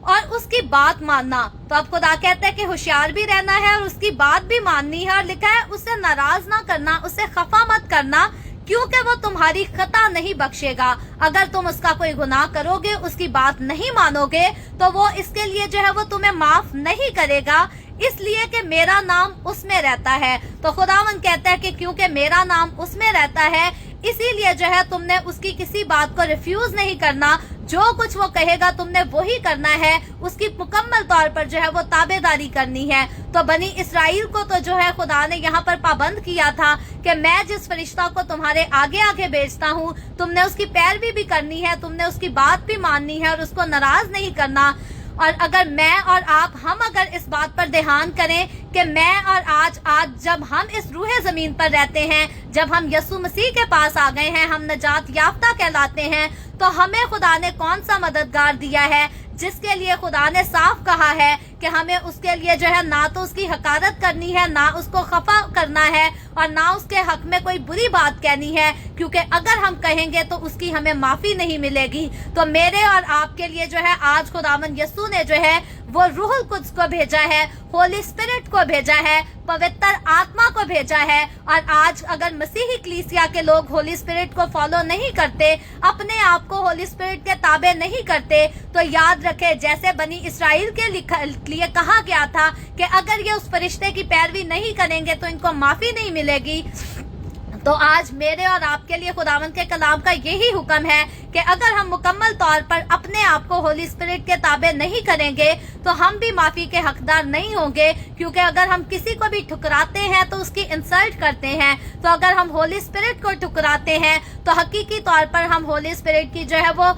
और उसकी बात मानना। तो अब खुदा कहता है कि होशियार भी रहना है और उसकी बात भी माननी है, और लिखा है उससे नाराज ना करना, उससे खफा मत करना, क्योंकि वो तुम्हारी खता नहीं बख्शेगा। अगर तुम उसका कोई गुनाह करोगे, उसकी बात नहीं मानोगे, तो वो इसके लिए जो है वो तुम्हें माफ नहीं करेगा, इसलिए कि मेरा नाम उसमें रहता है। तो खुदावन कहता है कि क्योंकि मेरा नाम उसमें रहता है इसीलिए जो है तुमने उसकी किसी बात को रिफ्यूज नहीं करना। जो कुछ वो कहेगा तुमने वही करना है, उसकी मुकम्मल तौर पर जो है वो ताबेदारी करनी है। तो बनी इसराइल को तो जो है खुदा ने यहाँ पर पाबंद किया था कि मैं जिस फरिश्ता को तुम्हारे आगे आगे भेजता हूँ तुमने उसकी पैरवी भी करनी है, तुमने उसकी बात भी माननी है और उसको नाराज नहीं करना। और अगर मैं और हम अगर इस बात पर ध्यान करें कि मैं और आज जब हम इस रूहे जमीन पर रहते हैं, जब हम यीशु मसीह के पास आ गए हैं, हम नजात याफ्ता कहलाते हैं, तो हमें खुदा ने कौन सा मददगार दिया है जिसके लिए खुदा ने साफ कहा है कि हमें उसके लिए जो है ना तो उसकी हकारत करनी है, ना उसको खफा करना है और ना उसके हक में कोई बुरी बात कहनी है, क्योंकि अगर हम कहेंगे तो उसकी हमें माफी नहीं मिलेगी। तो मेरे और आपके लिए जो है आज खुदावंद यीशु ने जो है वो रूहुल कुद्स को भेजा है, होली स्पिरिट को भेजा है, पवित्र आत्मा को भेजा है। और आज अगर मसीही कलीसिया के लोग होली स्पिरिट को फॉलो नहीं करते, अपने आप को होली स्पिरिट के ताबे नहीं करते, तो याद रखे जैसे बनी इसराइल के लिए कहा गया था कि अगर ये उस फरिश्ते की पैरवी नहीं करेंगे तो इनको माफी नहीं मिलेगी। तो आज मेरे और आपके लिए खुदावंद के कलाम का यही हुक्म है कि अगर हम मुकम्मल तौर पर अपने आप को होली स्पिरिट के ताबे नहीं करेंगे तो हम भी माफी के हकदार नहीं होंगे, क्योंकि अगर हम किसी को भी ठुकराते हैं तो उसकी इंसल्ट करते हैं। तो अगर हम होली स्पिरिट को ठुकराते हैं तो हकीकी तौर पर हम होली स्पिरिट की जो है वो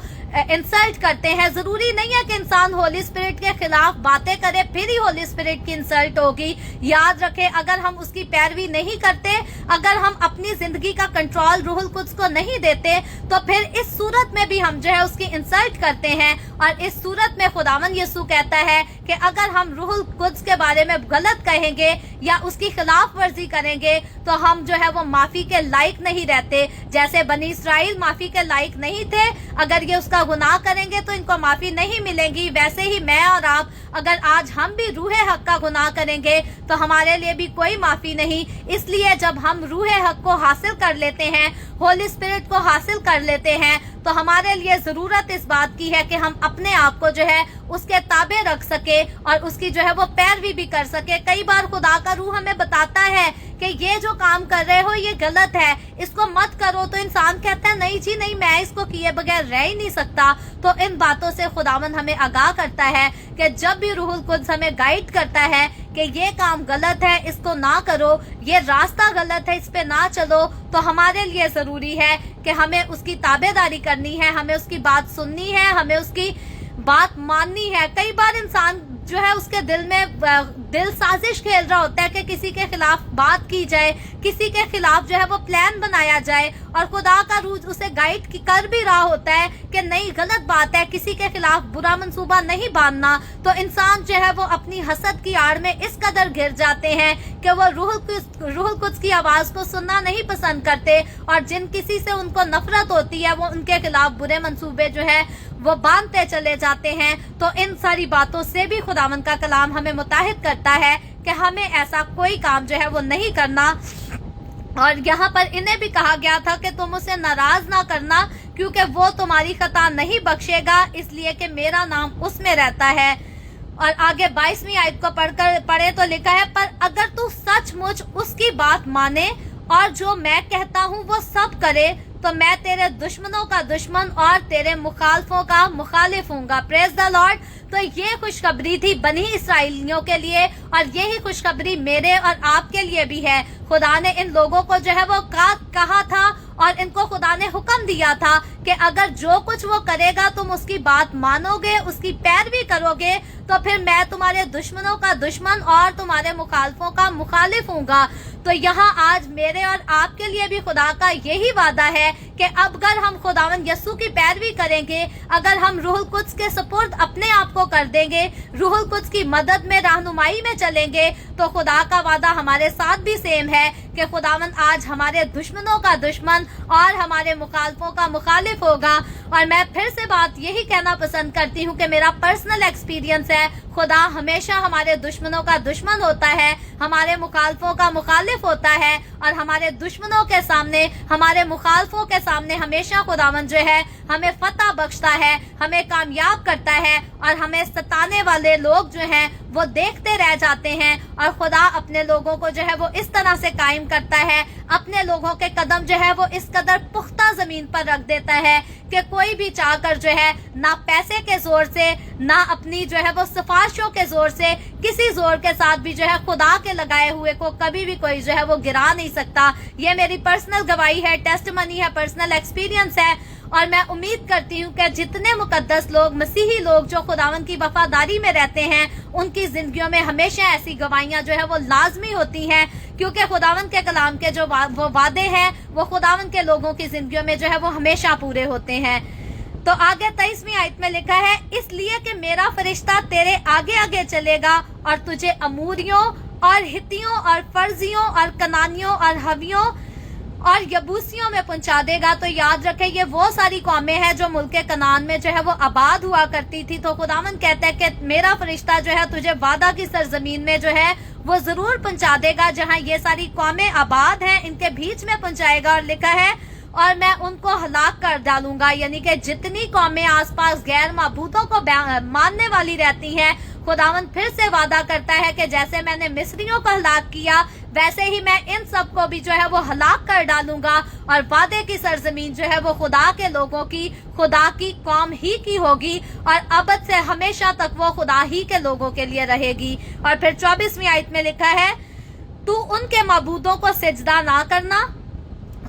इंसल्ट करते हैं। जरूरी नहीं है कि इंसान होली स्पिरिट के खिलाफ बातें करे फिर ही होली स्पिरिट की इंसल्ट होगी। याद रखें अगर हम उसकी पैरवी नहीं करते, अगर हम अपनी जिंदगी का कंट्रोल रूहुल कुद्स को नहीं देते, तो फिर इस सूरत में भी हम जो है उसकी इंसल्ट करते हैं। और इस सूरत में खुदावंद यीशु कहता है कि अगर हम रूहुल कुद्स के बारे में गलत कहेंगे या उसकी खिलाफ वर्जी करेंगे तो हम जो है वो माफी के लायक नहीं रहते। जैसे बनी इसराइल माफी के लायक नहीं थे, अगर ये उसका गुनाह करेंगे तो इनको माफी नहीं मिलेगी, वैसे ही मैं और आप अगर आज हम भी रूहे हक का गुनाह करेंगे तो हमारे लिए भी कोई माफी नहीं। इसलिए जब हम रूहे हक को हासिल कर लेते हैं, होली स्पिरिट को हासिल कर लेते हैं, तो हमारे लिए जरूरत इस बात की है कि हम अपने आप को जो है उसके ताबे रख सके और उसकी जो है वो पैरवी भी कर सके। कई बार खुदा का रूह हमें बताता है कि ये जो काम कर रहे हो ये गलत है, इसको मत करो, तो इंसान कहता है नहीं जी नहीं, मैं इसको किए बगैर रह ही नहीं सकता। तो इन बातों से खुदावंद हमें आगाह करता है कि जब भी रूहुल कुद्स हमें गाइड करता है कि ये काम गलत है, इसको ना करो, ये रास्ता गलत है, इस पे ना चलो, तो हमारे लिए जरूरी है कि हमें उसकी ताबेदारी करनी है, हमें उसकी बात सुननी है, हमें उसकी बात माननी है। कई बार इंसान जो है उसके दिल साजिश खेल रहा होता है कि किसी के खिलाफ बात की जाए, किसी के खिलाफ जो है वो प्लान बनाया जाए, और खुदा का रूह उसे गाइड कर भी रहा होता है कि नहीं गलत बात है, किसी के खिलाफ बुरा मंसूबा नहीं बांधना। तो इंसान जो है वो अपनी हसद की आड़ में इस कदर गिर जाते हैं कि वो रूहुल कुद्स की आवाज को सुनना नहीं पसंद करते, और जिन किसी से उनको नफरत होती है वो उनके खिलाफ बुरे मंसूबे जो है वो बांधते चले जाते हैं। तो इन सारी बातों से भी खुदावंद का कलाम हमें मुताहिद करता है कि हमें ऐसा कोई काम जो है वो नहीं करना। और यहाँ पर इन्हें भी कहा गया था कि तुम उसे नाराज ना करना, क्योंकि वो तुम्हारी खता नहीं बख्शेगा, इसलिए कि मेरा नाम उसमें रहता है। और आगे 22वीं आयत को पढ़े तो लिखा है, पर अगर तू सचमुच उसकी बात माने और जो मैं कहता हूँ वो सब करे, तो मैं तेरे दुश्मनों का दुश्मन और तेरे मुखालफों का मुखालिफ हूँगा। Praise the Lord. तो ये खुशखबरी थी बनी इसराइलियों के लिए, और यही खुशखबरी मेरे और आपके लिए भी है। खुदा ने इन लोगों को जो है वो कहा था और इनको खुदा ने हुक्म दिया था कि अगर जो कुछ वो करेगा तुम उसकी बात मानोगे, उसकी पैरवी करोगे, तो फिर मैं तुम्हारे दुश्मनों का दुश्मन और तुम्हारे मुखालफों का मुखालिफ हूँगा। तो यहाँ आज मेरे और आपके लिए भी खुदा का यही वादा है कि अब अगर हम खुदावंद यीशु की पैरवी करेंगे, अगर हम रूहुल कुद्स के सपुर्द अपने आप को कर देंगे, रूहुल कुद्स की मदद में रहनुमाई में चलेंगे, तो खुदा का वादा हमारे साथ भी सेम है कि खुदावंद आज हमारे दुश्मनों का दुश्मन और हमारे मुखालफों का मुखालिफ होगा। और मैं फिर से बात यही कहना पसंद करती हूँ कि मेरा पर्सनल एक्सपीरियंस है, खुदा हमेशा हमारे दुश्मनों का दुश्मन होता है, हमारे मुखालफों का मुखालिफ होता है, और हमारे दुश्मनों के सामने, हमारे मुखालफों के सामने हमेशा खुदावंद जो है हमें फतह बख्शता है, हमें कामयाब करता है, और हमें सताने वाले लोग जो हैं वो देखते रह जाते हैं। और खुदा अपने लोगों को जो है वो इस तरह से कायम करता है, अपने लोगों के कदम जो है वो इस कदर पुख्ता जमीन पर रख देता है کہ کوئی بھی چاہ کر جو ہے نہ پیسے کے زور سے نہ اپنی جو ہے وہ سفارشوں کے زور سے کسی زور کے ساتھ بھی جو ہے خدا کے لگائے ہوئے کو کبھی بھی کوئی جو ہے وہ گرا نہیں سکتا. یہ میری پرسنل گواہی ہے, ٹیسٹ منی ہے, پرسنل ایکسپیرینس ہے. اور میں امید کرتی ہوں کہ جتنے مقدس لوگ, مسیحی لوگ جو خداوند کی وفاداری میں رہتے ہیں, ان کی زندگیوں میں ہمیشہ ایسی گواہیاں جو ہے وہ لازمی ہوتی ہیں, کیونکہ خداوند کے کلام کے جو وہ وعدے ہیں وہ خداوند کے لوگوں کی زندگیوں میں جو ہے وہ ہمیشہ پورے ہوتے ہیں. تو آگے 23ویں آیت میں لکھا ہے, اس لیے کہ میرا فرشتہ تیرے آگے آگے چلے گا اور تجھے اموریوں اور ہتیوں اور فرزیوں اور کنانیوں اور ہویوں اور یبوسیوں میں پہنچا دے گا. تو یاد رکھے یہ وہ ساری قومیں ہیں جو ملک کنعان میں جو ہے وہ آباد ہوا کرتی تھی. تو خداوند کہتا ہے کہ میرا فرشتہ جو ہے تجھے وعدہ کی سرزمین میں جو ہے وہ ضرور پہنچا دے گا جہاں یہ ساری قومیں آباد ہیں, ان کے بیچ میں پہنچائے گا. اور لکھا ہے اور میں ان کو ہلاک کر ڈالوں گا, یعنی کہ جتنی قومیں آس پاس غیر معبودوں کو ماننے والی رہتی ہیں, خداوند پھر سے وعدہ کرتا ہے کہ جیسے میں نے مصریوں کو ہلاک کیا ویسے ہی میں ان سب کو بھی جو ہے وہ ہلاک کر ڈالوں گا. اور وعدے کی سرزمین جو ہے وہ خدا کے لوگوں کی, خدا کی قوم ہی کی ہوگی, اور ابد سے ہمیشہ تک وہ خدا ہی کے لوگوں کے لیے رہے گی. اور پھر 24ویں آیت میں لکھا ہے, تو ان کے معبودوں کو سجدہ نہ کرنا.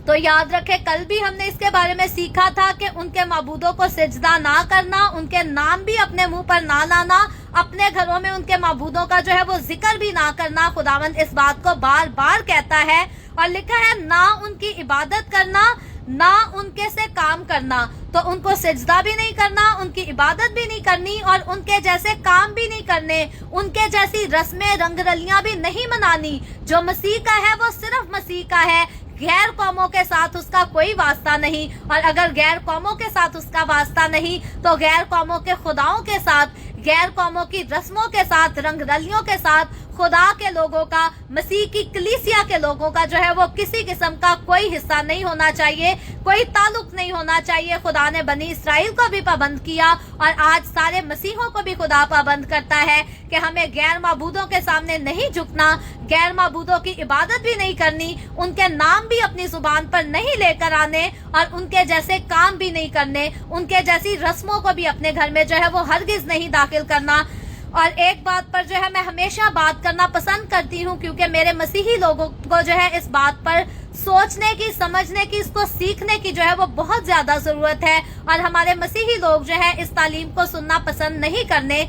تو یاد رکھے کل بھی ہم نے اس کے بارے میں سیکھا تھا کہ ان کے معبودوں کو سجدہ نہ کرنا, ان کے نام بھی اپنے منہ پر نہ لانا, اپنے گھروں میں ان کے معبودوں کا جو ہے وہ ذکر بھی نہ کرنا. خداوند اس بات کو بار بار کہتا ہے. اور لکھا ہے نہ ان کی عبادت کرنا, نہ ان کے سے کام کرنا. تو ان کو سجدہ بھی نہیں کرنا, ان کی عبادت بھی نہیں کرنی, اور ان کے جیسے کام بھی نہیں کرنے, ان کے جیسی رسمیں رنگ رلیاں بھی نہیں منانی. جو مسیح کا ہے وہ صرف مسیح کا ہے, غیر قوموں کے ساتھ اس کا کوئی واسطہ نہیں. اور اگر غیر قوموں کے ساتھ اس کا واسطہ نہیں تو غیر قوموں کے خداؤں کے ساتھ, غیر قوموں کی رسموں کے ساتھ, رنگ رلیوں کے ساتھ خدا کے لوگوں کا, مسیح کی کلیسیا کے لوگوں کا جو ہے وہ کسی قسم کا کوئی حصہ نہیں ہونا چاہیے, کوئی تعلق نہیں ہونا چاہیے. خدا نے بنی اسرائیل کو بھی پابند کیا, اور آج سارے مسیحوں کو بھی خدا پابند کرتا ہے کہ ہمیں غیر معبودوں کے سامنے نہیں جھکنا, غیر معبودوں کی عبادت بھی نہیں کرنی, ان کے نام بھی اپنی زبان پر نہیں لے کر آنے, اور ان کے جیسے کام بھی نہیں کرنے, ان کے جیسی رسموں کو بھی اپنے گھر میں جو ہے وہ ہرگز نہیں داخل کرنا. اور ایک بات پر جو ہے میں ہمیشہ بات کرنا پسند کرتی ہوں, کیونکہ میرے مسیحی لوگوں کو جو ہے اس بات پر سوچنے کی, سمجھنے کی, اس کو سیکھنے کی جو ہے وہ بہت زیادہ ضرورت ہے. اور ہمارے مسیحی لوگ جو ہے اس تعلیم کو سننا پسند نہیں کرنے.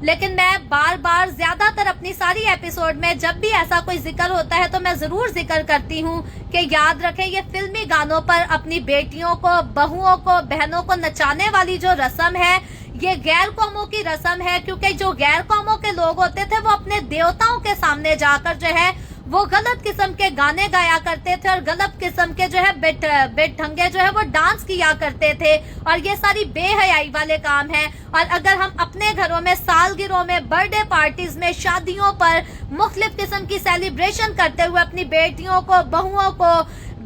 لیکن میں بار بار زیادہ تر اپنی ساری ایپیسوڈ میں جب بھی ایسا کوئی ذکر ہوتا ہے تو میں ضرور ذکر کرتی ہوں کہ یاد رکھیں یہ فلمی گانوں پر اپنی بیٹیوں کو, بہوؤں کو, بہنوں کو نچانے والی جو رسم ہے یہ غیر قوموں کی رسم ہے. کیونکہ جو غیر قوموں کے لوگ ہوتے تھے وہ اپنے دیوتاؤں کے سامنے جا کر جو ہے وہ غلط قسم کے گانے گایا کرتے تھے, اور غلط قسم کے جو ہے بے ڈھنگے جو ہے وہ ڈانس کیا کرتے تھے, اور یہ ساری بے حیائی والے کام ہیں. اور اگر ہم اپنے گھروں میں, سالگرہوں میں, برتھ ڈے پارٹیز میں, شادیوں پر مختلف قسم کی سیلیبریشن کرتے ہوئے اپنی بیٹیوں کو, بہوؤں کو,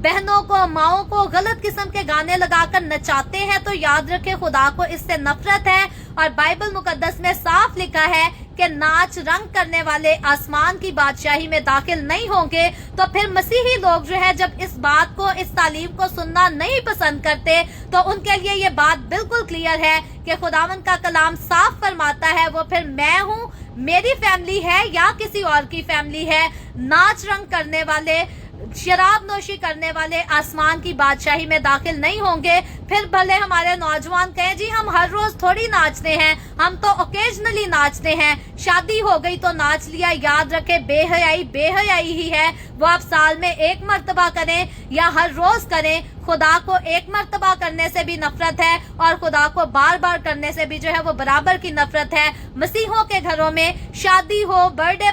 بہنوں کو, ماؤں کو غلط قسم کے گانے لگا کر نچاتے ہیں, تو یاد رکھے خدا کو اس سے نفرت ہے. اور بائبل مقدس میں صاف لکھا ہے کہ ناچ رنگ کرنے والے آسمان کی بادشاہی میں داخل نہیں ہوں گے. تو پھر مسیحی لوگ جو ہے جب اس بات کو, اس تعلیم کو سننا نہیں پسند کرتے تو ان کے لیے یہ بات بالکل کلیئر ہے کہ خداوند کا کلام صاف فرماتا ہے, وہ پھر میں ہوں, میری فیملی ہے یا کسی اور کی فیملی ہے, ناچ رنگ کرنے والے, شراب نوشی کرنے والے آسمان کی بادشاہی میں داخل نہیں ہوں گے. پھر بھلے ہمارے نوجوان کہیں جی ہم ہر روز تھوڑی ناچتے ہیں, ہم تو اوکیجنلی ناچتے ہیں, شادی ہو گئی تو ناچ لیا. یاد رکھے بے حیائی ہی ہے, وہ آپ سال میں ایک مرتبہ کریں یا ہر روز کریں. خدا کو ایک مرتبہ کرنے سے بھی نفرت ہے, اور خدا کو بار بار کرنے سے بھی جو ہے وہ برابر کی نفرت ہے. مسیحوں کے گھروں میں شادی ہو, برتھ ڈے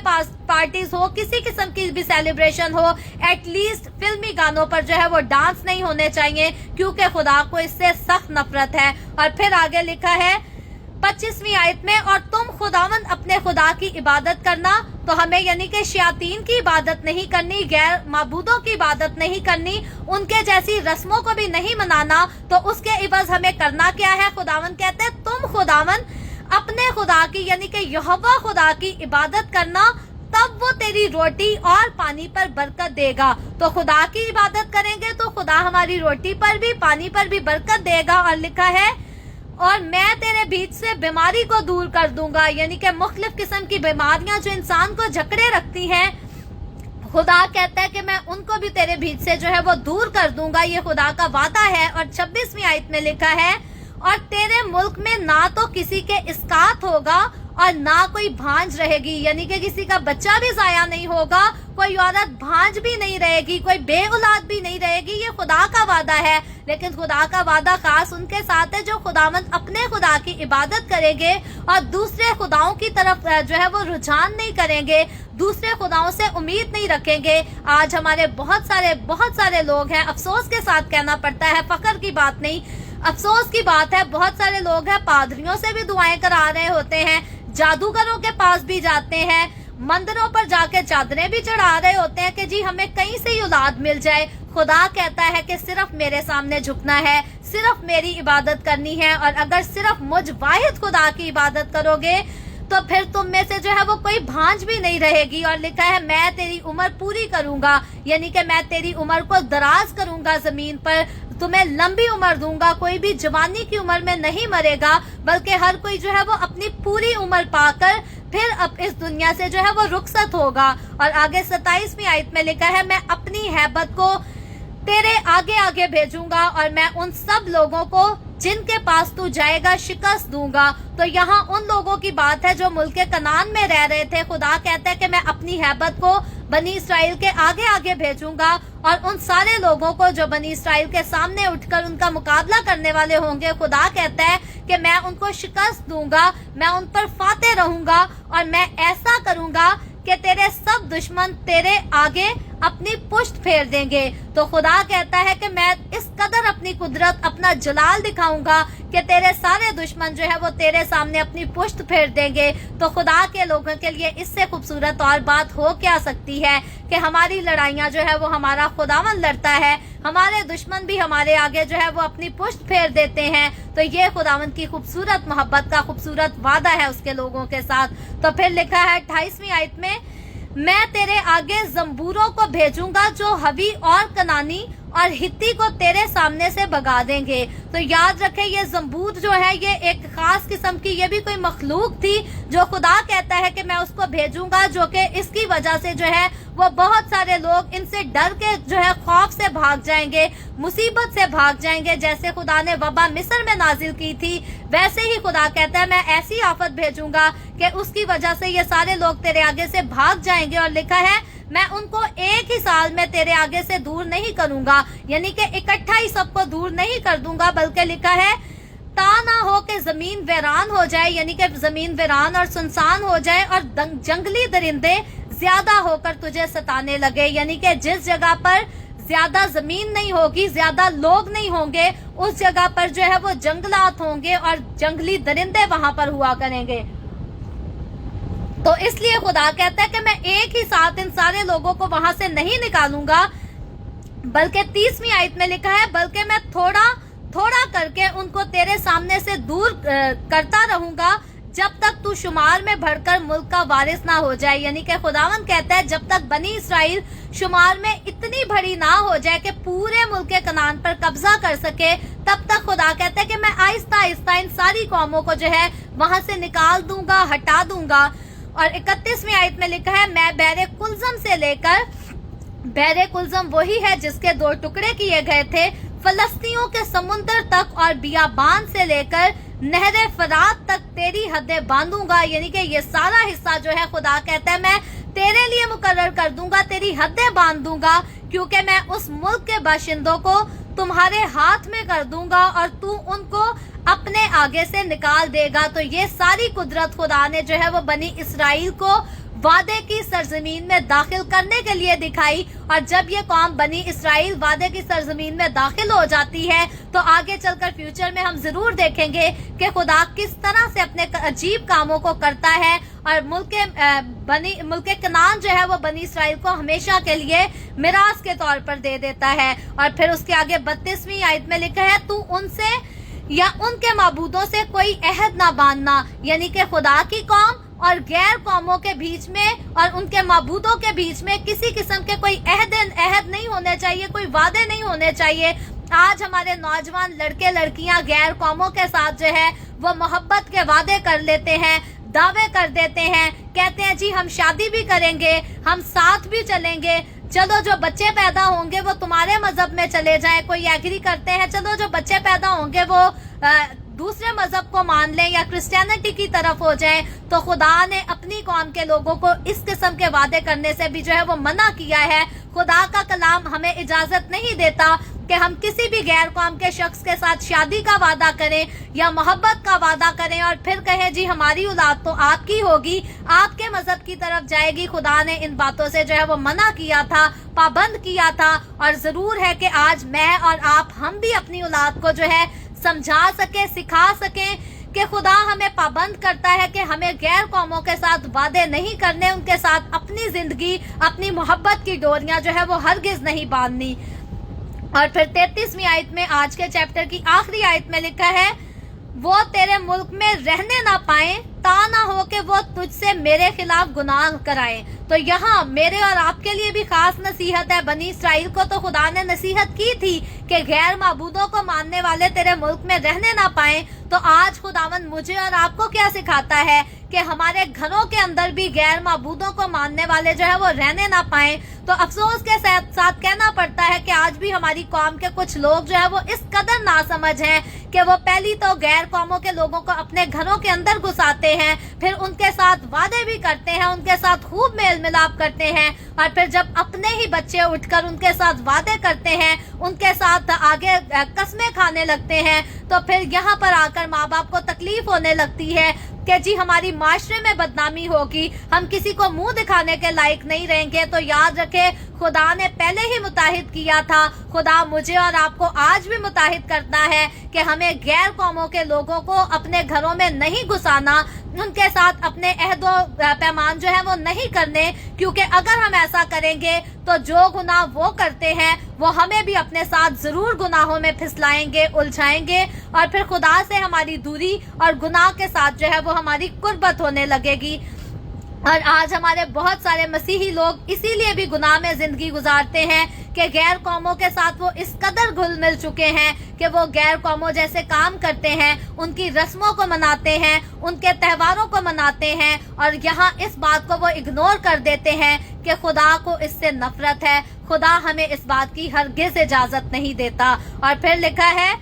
پارٹیز ہو, کسی قسم کی بھی سیلیبریشن ہو, ایٹ لیسٹ فلمی گانوں پر جو ہے وہ ڈانس نہیں ہونے چاہیے, کیونکہ خدا کو اس سے سخت نفرت ہے. اور پھر آگے لکھا ہے 25ویں آیت میں, اور تم خداوند اپنے خدا کی عبادت کرنا. تو ہمیں یعنی کہ شیاطین کی عبادت نہیں کرنی, غیر معبودوں کی عبادت نہیں کرنی, ان کے جیسی رسموں کو بھی نہیں منانا. تو اس کے عوض ہمیں کرنا کیا ہے؟ خداوند کہتے ہیں تم خداوند اپنے خدا کی یعنی کہ یہوہ خدا کی عبادت کرنا, तब वो तेरी रोटी और पानी पर बरकत देगा। तो खुदा की इबादत करेंगे तो खुदा हमारी रोटी पर भी पानी पर भी बरकत देगा। और लिखा है और मैं तेरे बीच से बीमारी को दूर कर दूंगा, यानी कि मुख्तलिफ किस्म की बीमारियां जो इंसान को जकड़े रखती हैं, खुदा कहता है कि मैं उनको भी तेरे बीच से जो है वो दूर कर दूंगा। ये खुदा का वादा है। और 26वीं आयत में लिखा है और तेरे मुल्क में ना तो किसी के इस्कात होगा और ना कोई भांज रहेगी, यानी कि किसी का बच्चा भी जाया नहीं होगा, कोई औरत भांज भी नहीं रहेगी, कोई बे औलाद भी नहीं रहेगी। ये खुदा का वादा है। लेकिन खुदा का वादा खास उनके साथ है जो खुदावंद अपने खुदा की इबादत करेंगे और दूसरे खुदाओं की तरफ जो है वो रुझान नहीं करेंगे, दूसरे खुदाओं से उम्मीद नहीं रखेंगे। आज हमारे बहुत सारे लोग हैं, अफसोस के साथ कहना पड़ता है, फख्र की बात नहीं, अफसोस की बात है, बहुत सारे लोग हैं पादरियों से भी दुआएं करा रहे होते हैं, जादूगरों के पास भी जाते हैं, मंदिरों पर जाके चादरें भी चढ़ा रहे होते हैं कि जी हमें कहीं से ही औलाद मिल जाए। खुदा कहता है कि सिर्फ मेरे सामने झुकना है, सिर्फ मेरी इबादत करनी है। और अगर सिर्फ मुझ वाहिद खुदा की इबादत करोगे तो फिर तुम में से जो है वो कोई भांज भी नहीं रहेगी। और लिखा है मैं तेरी उम्र पूरी करूंगा, यानी कि मैं तेरी उम्र को दराज करूंगा जमीन पर, तुम्हें लंबी उम्र दूंगा। कोई भी जवानी की उम्र में नहीं मरेगा, बल्कि हर कोई जो है वो अपनी पूरी उम्र पाकर फिर अब इस दुनिया से जो है वो रुखसत होगा। और आगे 27वीं आयत में लिखा है मैं अपनी हैबत को तेरे आगे आगे भेजूंगा और मैं उन सब लोगों को जिनके पास तू जाएगा शिकस्त दूंगा। तो यहाँ उन लोगों की बात है जो मुल्क कनान में रह रहे थे। खुदा कहता है कि मैं अपनी हैबत को बनी इसराइल के आगे आगे भेजूंगा और उन सारे लोगों को जो बनी इसराइल के सामने उठकर उनका मुकाबला करने वाले होंगे, खुदा कहता है कि मैं उनको शिकस्त दूंगा, मैं उन पर फाते रहूंगा और मैं ऐसा करूंगा कि तेरे सब दुश्मन तेरे आगे अपनी पुष्ट फेर देंगे। तो खुदा कहता है कि मैं इस कदर अपनी कुदरत, अपना जलाल दिखाऊंगा कि तेरे सारे दुश्मन जो है वो तेरे सामने अपनी पुष्ट फेर देंगे। तो खुदा के लोगों के लिए इससे खूबसूरत और बात हो क्या सकती है कि हमारी लड़ाइयां जो है वो हमारा खुदावंद लड़ता है, हमारे दुश्मन भी हमारे आगे जो है वो अपनी पुष्ट फेर देते हैं। तो ये खुदावंद की खूबसूरत मोहब्बत का खूबसूरत वादा है उसके लोगों के साथ। तो फिर लिखा है 28वीं आयत में मैं तेरे आगे जंबूरों को भेजूंगा जो हवी और कनानी और हित्ती को तेरे सामने से भगा देंगे। तो याद रखें ये जंबूर जो है ये एक खास किस्म की, ये भी कोई मखलूक थी जो खुदा कहता है कि मैं उसको भेजूंगा, जो कि इसकी वजह से जो है वो बहुत सारे लोग इनसे डर के जो है खौफ से भाग जाएंगे, मुसीबत से भाग जाएंगे। जैसे खुदा ने वबा मिस्र में नाजिल की थी, वैसे ही खुदा कहता है मैं ऐसी आफत भेजूंगा कि उसकी वजह से ये सारे लोग तेरे आगे से भाग जाएंगे। और लिखा है मैं उनको एक ही साल में तेरे आगे से दूर नहीं करूंगा, यानी कि इकट्ठा ही सबको दूर नहीं कर दूंगा, बल्कि लिखा है ता ना हो कि जमीन वीरान हो जाए, यानी कि जमीन वीरान और सुनसान हो जाए और जंगली दरिंदे ज्यादा होकर तुझे सताने लगे, यानी कि जिस जगह पर ज्यादा जमीन नहीं होगी, ज्यादा लोग नहीं होंगे, उस जगह पर जो है वो जंगलात होंगे और जंगली दरिंदे वहां पर हुआ करेंगे। तो इसलिए खुदा कहता है कि मैं एक ही साथ इन सारे लोगों को वहां से नहीं निकालूंगा, बल्कि 30वीं आयत में लिखा है बल्कि मैं थोड़ा थोड़ा करके उनको तेरे सामने से दूर करता रहूंगा जब तक तू शुमार में भरकर मुल्क का वारिस ना हो जाए। यानी कि खुदावंद कहता है जब तक बनी इसराइल शुमार में इतनी बड़ी ना हो जाए कि पूरे मुल्क के कनान पर कब्जा कर सके, तब तक खुदा कहता है कि मैं आहिस्ता आहिस्ता इन सारी कौमों को जो है वहां से निकाल दूंगा, हटा दूंगा। और 31वीं आयत में लिखा है मैं बहरे कुलजम से लेकर, बहरे कुलजम वही है जिसके 2 टुकड़े किए गए थे, फलस्तियों के समुद्र तक और बियाबान से लेकर नहरे फरात तक तेरी हदें बांधूंगा। यानी कि ये सारा हिस्सा जो है खुदा कहता है मैं तेरे लिए मुकर्रर कर दूंगा, तेरी हदें बांध दूंगा, क्योंकि मैं उस मुल्क के बाशिंदों को तुम्हारे हाथ में कर दूंगा और तू उनको अपने आगे से निकाल देगा। तो ये सारी कुदरत खुदा ने जो है वो बनी इसराइल को वादे की सरजमीन में दाखिल करने के लिए दिखाई। और जब ये कौम बनी इसराइल वादे की सरजमीन में दाखिल हो जाती है तो आगे चलकर फ्यूचर में हम जरूर देखेंगे कि खुदा किस तरह से अपने अजीब कामों को करता है और मुल्क कनान जो है वो बनी इसराइल को हमेशा के लिए मिरास के तौर पर दे देता है। और फिर उसके आगे 32वीं आयत में लिखा है तू उनसे या उनके माबूदों से कोई अहद ना बांधना। यानी कि खुदा की कौम اور غیر قوموں کے بیچ میں اور ان کے معبودوں کے بیچ میں کسی قسم کے کوئی عہد نہیں ہونے چاہیے، کوئی وعدے نہیں ہونے چاہیے۔ آج ہمارے نوجوان لڑکے لڑکیاں غیر قوموں کے ساتھ جو ہے وہ محبت کے وعدے کر لیتے ہیں، دعوے کر دیتے ہیں، کہتے ہیں جی ہم شادی بھی کریں گے، ہم ساتھ بھی چلیں گے، چلو جو بچے پیدا ہوں گے وہ تمہارے مذہب میں چلے جائیں۔ کوئی ایگری کرتے ہیں چلو جو بچے پیدا ہوں گے وہ دوسرے مذہب کو مان لیں یا کرسچینٹی کی طرف ہو جائیں۔ تو خدا نے اپنی قوم کے لوگوں کو اس قسم کے وعدے کرنے سے بھی جو ہے وہ منع کیا ہے۔ خدا کا کلام ہمیں اجازت نہیں دیتا کہ ہم کسی بھی غیر قوم کے شخص کے ساتھ شادی کا وعدہ کریں یا محبت کا وعدہ کریں اور پھر کہیں جی ہماری اولاد تو آپ کی ہوگی، آپ کے مذہب کی طرف جائے گی۔ خدا نے ان باتوں سے جو ہے وہ منع کیا تھا، پابند کیا تھا، اور ضرور ہے کہ آج میں اور آپ ہم بھی اپنی اولاد کو جو ہے سمجھا سکیں، سکھا سکیں کہ خدا ہمیں پابند کرتا ہے کہ ہمیں غیر قوموں کے ساتھ وعدے نہیں کرنے، ان کے ساتھ اپنی زندگی، اپنی محبت کی ڈوریاں جو ہے وہ ہرگز نہیں باندھنی۔ اور پھر 33ویں آیت میں، آج کے چیپٹر کی آخری آیت میں لکھا ہے، وہ تیرے ملک میں رہنے نہ پائیں، تا نہ ہو کہ وہ تجھ سے میرے خلاف گناہ کرائیں۔ تو یہاں میرے اور آپ کے لیے بھی خاص نصیحت ہے۔ بنی اسرائیل کو تو خدا نے نصیحت کی تھی کہ غیر معبودوں کو ماننے والے تیرے ملک میں رہنے نہ پائیں۔ تو آج خداوند مجھے اور آپ کو کیا سکھاتا ہے کہ ہمارے گھروں کے اندر بھی غیر معبودوں کو ماننے والے جو ہے وہ رہنے نہ پائیں۔ تو افسوس کے ساتھ کہنا پڑتا ہے کہ آج بھی ہماری قوم کے کچھ لوگ جو ہے وہ اس قدر ناسمجھ ہیں کہ وہ پہلی تو غیر قوموں کے لوگوں کو اپنے گھروں کے اندر گھساتے ہیں، پھر ان کے ساتھ وعدے بھی کرتے ہیں، ان کے ساتھ خوب میل ملاپ کرتے ہیں، اور پھر جب اپنے ہی بچے اٹھ کر ان کے ساتھ وعدے کرتے ہیں، ان کے ساتھ آگے قسمیں کھانے لگتے ہیں، تو پھر یہاں پر آ کر ماں باپ کو تکلیف ہونے لگتی ہے کہ جی ہماری معاشرے میں بدنامی ہوگی، ہم کسی کو منہ دکھانے کے لائق نہیں رہیں گے۔ تو یاد رکھے خدا نے پہلے ہی متحد کیا تھا، خدا مجھے اور آپ کو آج بھی متحد کرتا ہے کہ ہمیں غیر قوموں کے لوگوں کو اپنے گھروں میں نہیں گھسانا، ان کے ساتھ اپنے عہد و پیمان جو ہے وہ نہیں کرنے، کیونکہ اگر ہم ایسا کریں گے تو جو گناہ وہ کرتے ہیں وہ ہمیں بھی اپنے ساتھ ضرور گناہوں میں پھسلائیں گے، الجھائیں گے، اور پھر خدا سے ہماری دوری اور گناہ کے ساتھ جو ہے وہ ہماری قربت ہونے لگے گی۔ اور آج ہمارے بہت سارے مسیحی لوگ اسی لیے بھی گناہ میں زندگی گزارتے ہیں کہ غیر قوموں کے ساتھ وہ اس قدر گھل مل چکے ہیں کہ وہ غیر قوموں جیسے کام کرتے ہیں، ان کی رسموں کو مناتے ہیں، ان کے تہواروں کو مناتے ہیں، اور یہاں اس بات کو وہ اگنور کر دیتے ہیں کہ خدا کو اس سے نفرت ہے۔ خدا ہمیں اس بات کی ہرگز اجازت نہیں دیتا۔ اور پھر لکھا ہے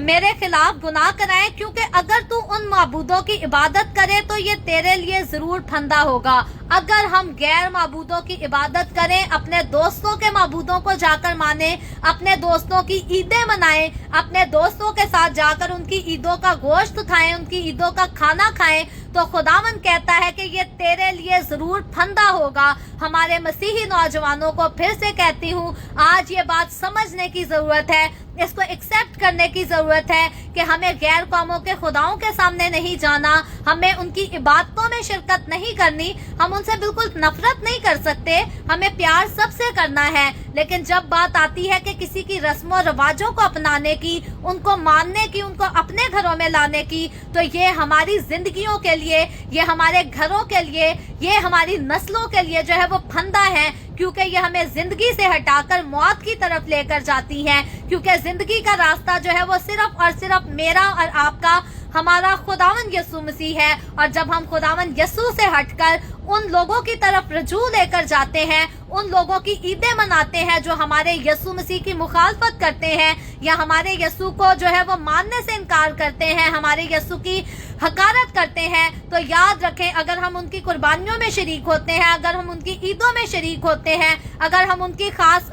میرے خلاف گناہ کرائیں، کیونکہ اگر تو ان معبودوں کی عبادت کرے تو یہ تیرے لیے ضرور پھندا ہوگا۔ اگر ہم غیر معبودوں کی عبادت کریں، اپنے دوستوں کے معبودوں کو جا کر مانیں، اپنے دوستوں کی عیدیں منائیں، اپنے دوستوں کے ساتھ جا کر ان کی عیدوں کا گوشت کھائیں، ان کی عیدوں کا کھانا کھائیں، تو خداوند کہتا ہے کہ یہ تیرے لیے ضرور پھندا ہوگا۔ ہمارے مسیحی نوجوانوں کو پھر سے کہتی ہوں، آج یہ بات سمجھنے کی ضرورت ہے، اس کو ایکسپٹ کرنے کی ضرورت ہے کہ ہمیں غیر قوموں کے خداؤں کے سامنے نہیں جانا، ہمیں ان کی عبادتوں میں شرکت نہیں کرنی، ہم ان سے بالکل نفرت نہیں کر سکتے، ہمیں پیار سب سے کرنا ہے، لیکن جب بات آتی ہے کہ کسی کی رسم و رواجوں کو اپنانے کی، ان کو ماننے کی، ان کو اپنے گھروں میں لانے کی، تو یہ ہماری زندگیوں کے لیے، یہ ہمارے گھروں کے لیے، یہ ہماری نسلوں کے لیے جو ہے وہ پھندا ہے، کیونکہ یہ ہمیں زندگی سے ہٹا کر موت کی طرف لے کر جاتی ہیں، کیونکہ زندگی کا راستہ جو ہے وہ صرف اور صرف میرا اور آپ کا ہمارا خداوند یسوع مسیح ہے۔ اور جب ہم خداوند یسوع سے ہٹ کر ان لوگوں کی طرف رجوع لے کر جاتے ہیں، ان لوگوں کی عیدیں مناتے ہیں جو ہمارے یسوع مسیح کی مخالفت کرتے ہیں، یا ہمارے یسوع کو جو ہے وہ ماننے سے انکار کرتے ہیں، ہمارے یسوع کی حقارت کرتے ہیں، تو یاد رکھیں اگر ہم ان کی قربانیوں میں شریک ہوتے ہیں، اگر ہم ان کی عیدوں میں شریک ہوتے ہیں، اگر ہم ان کی خاص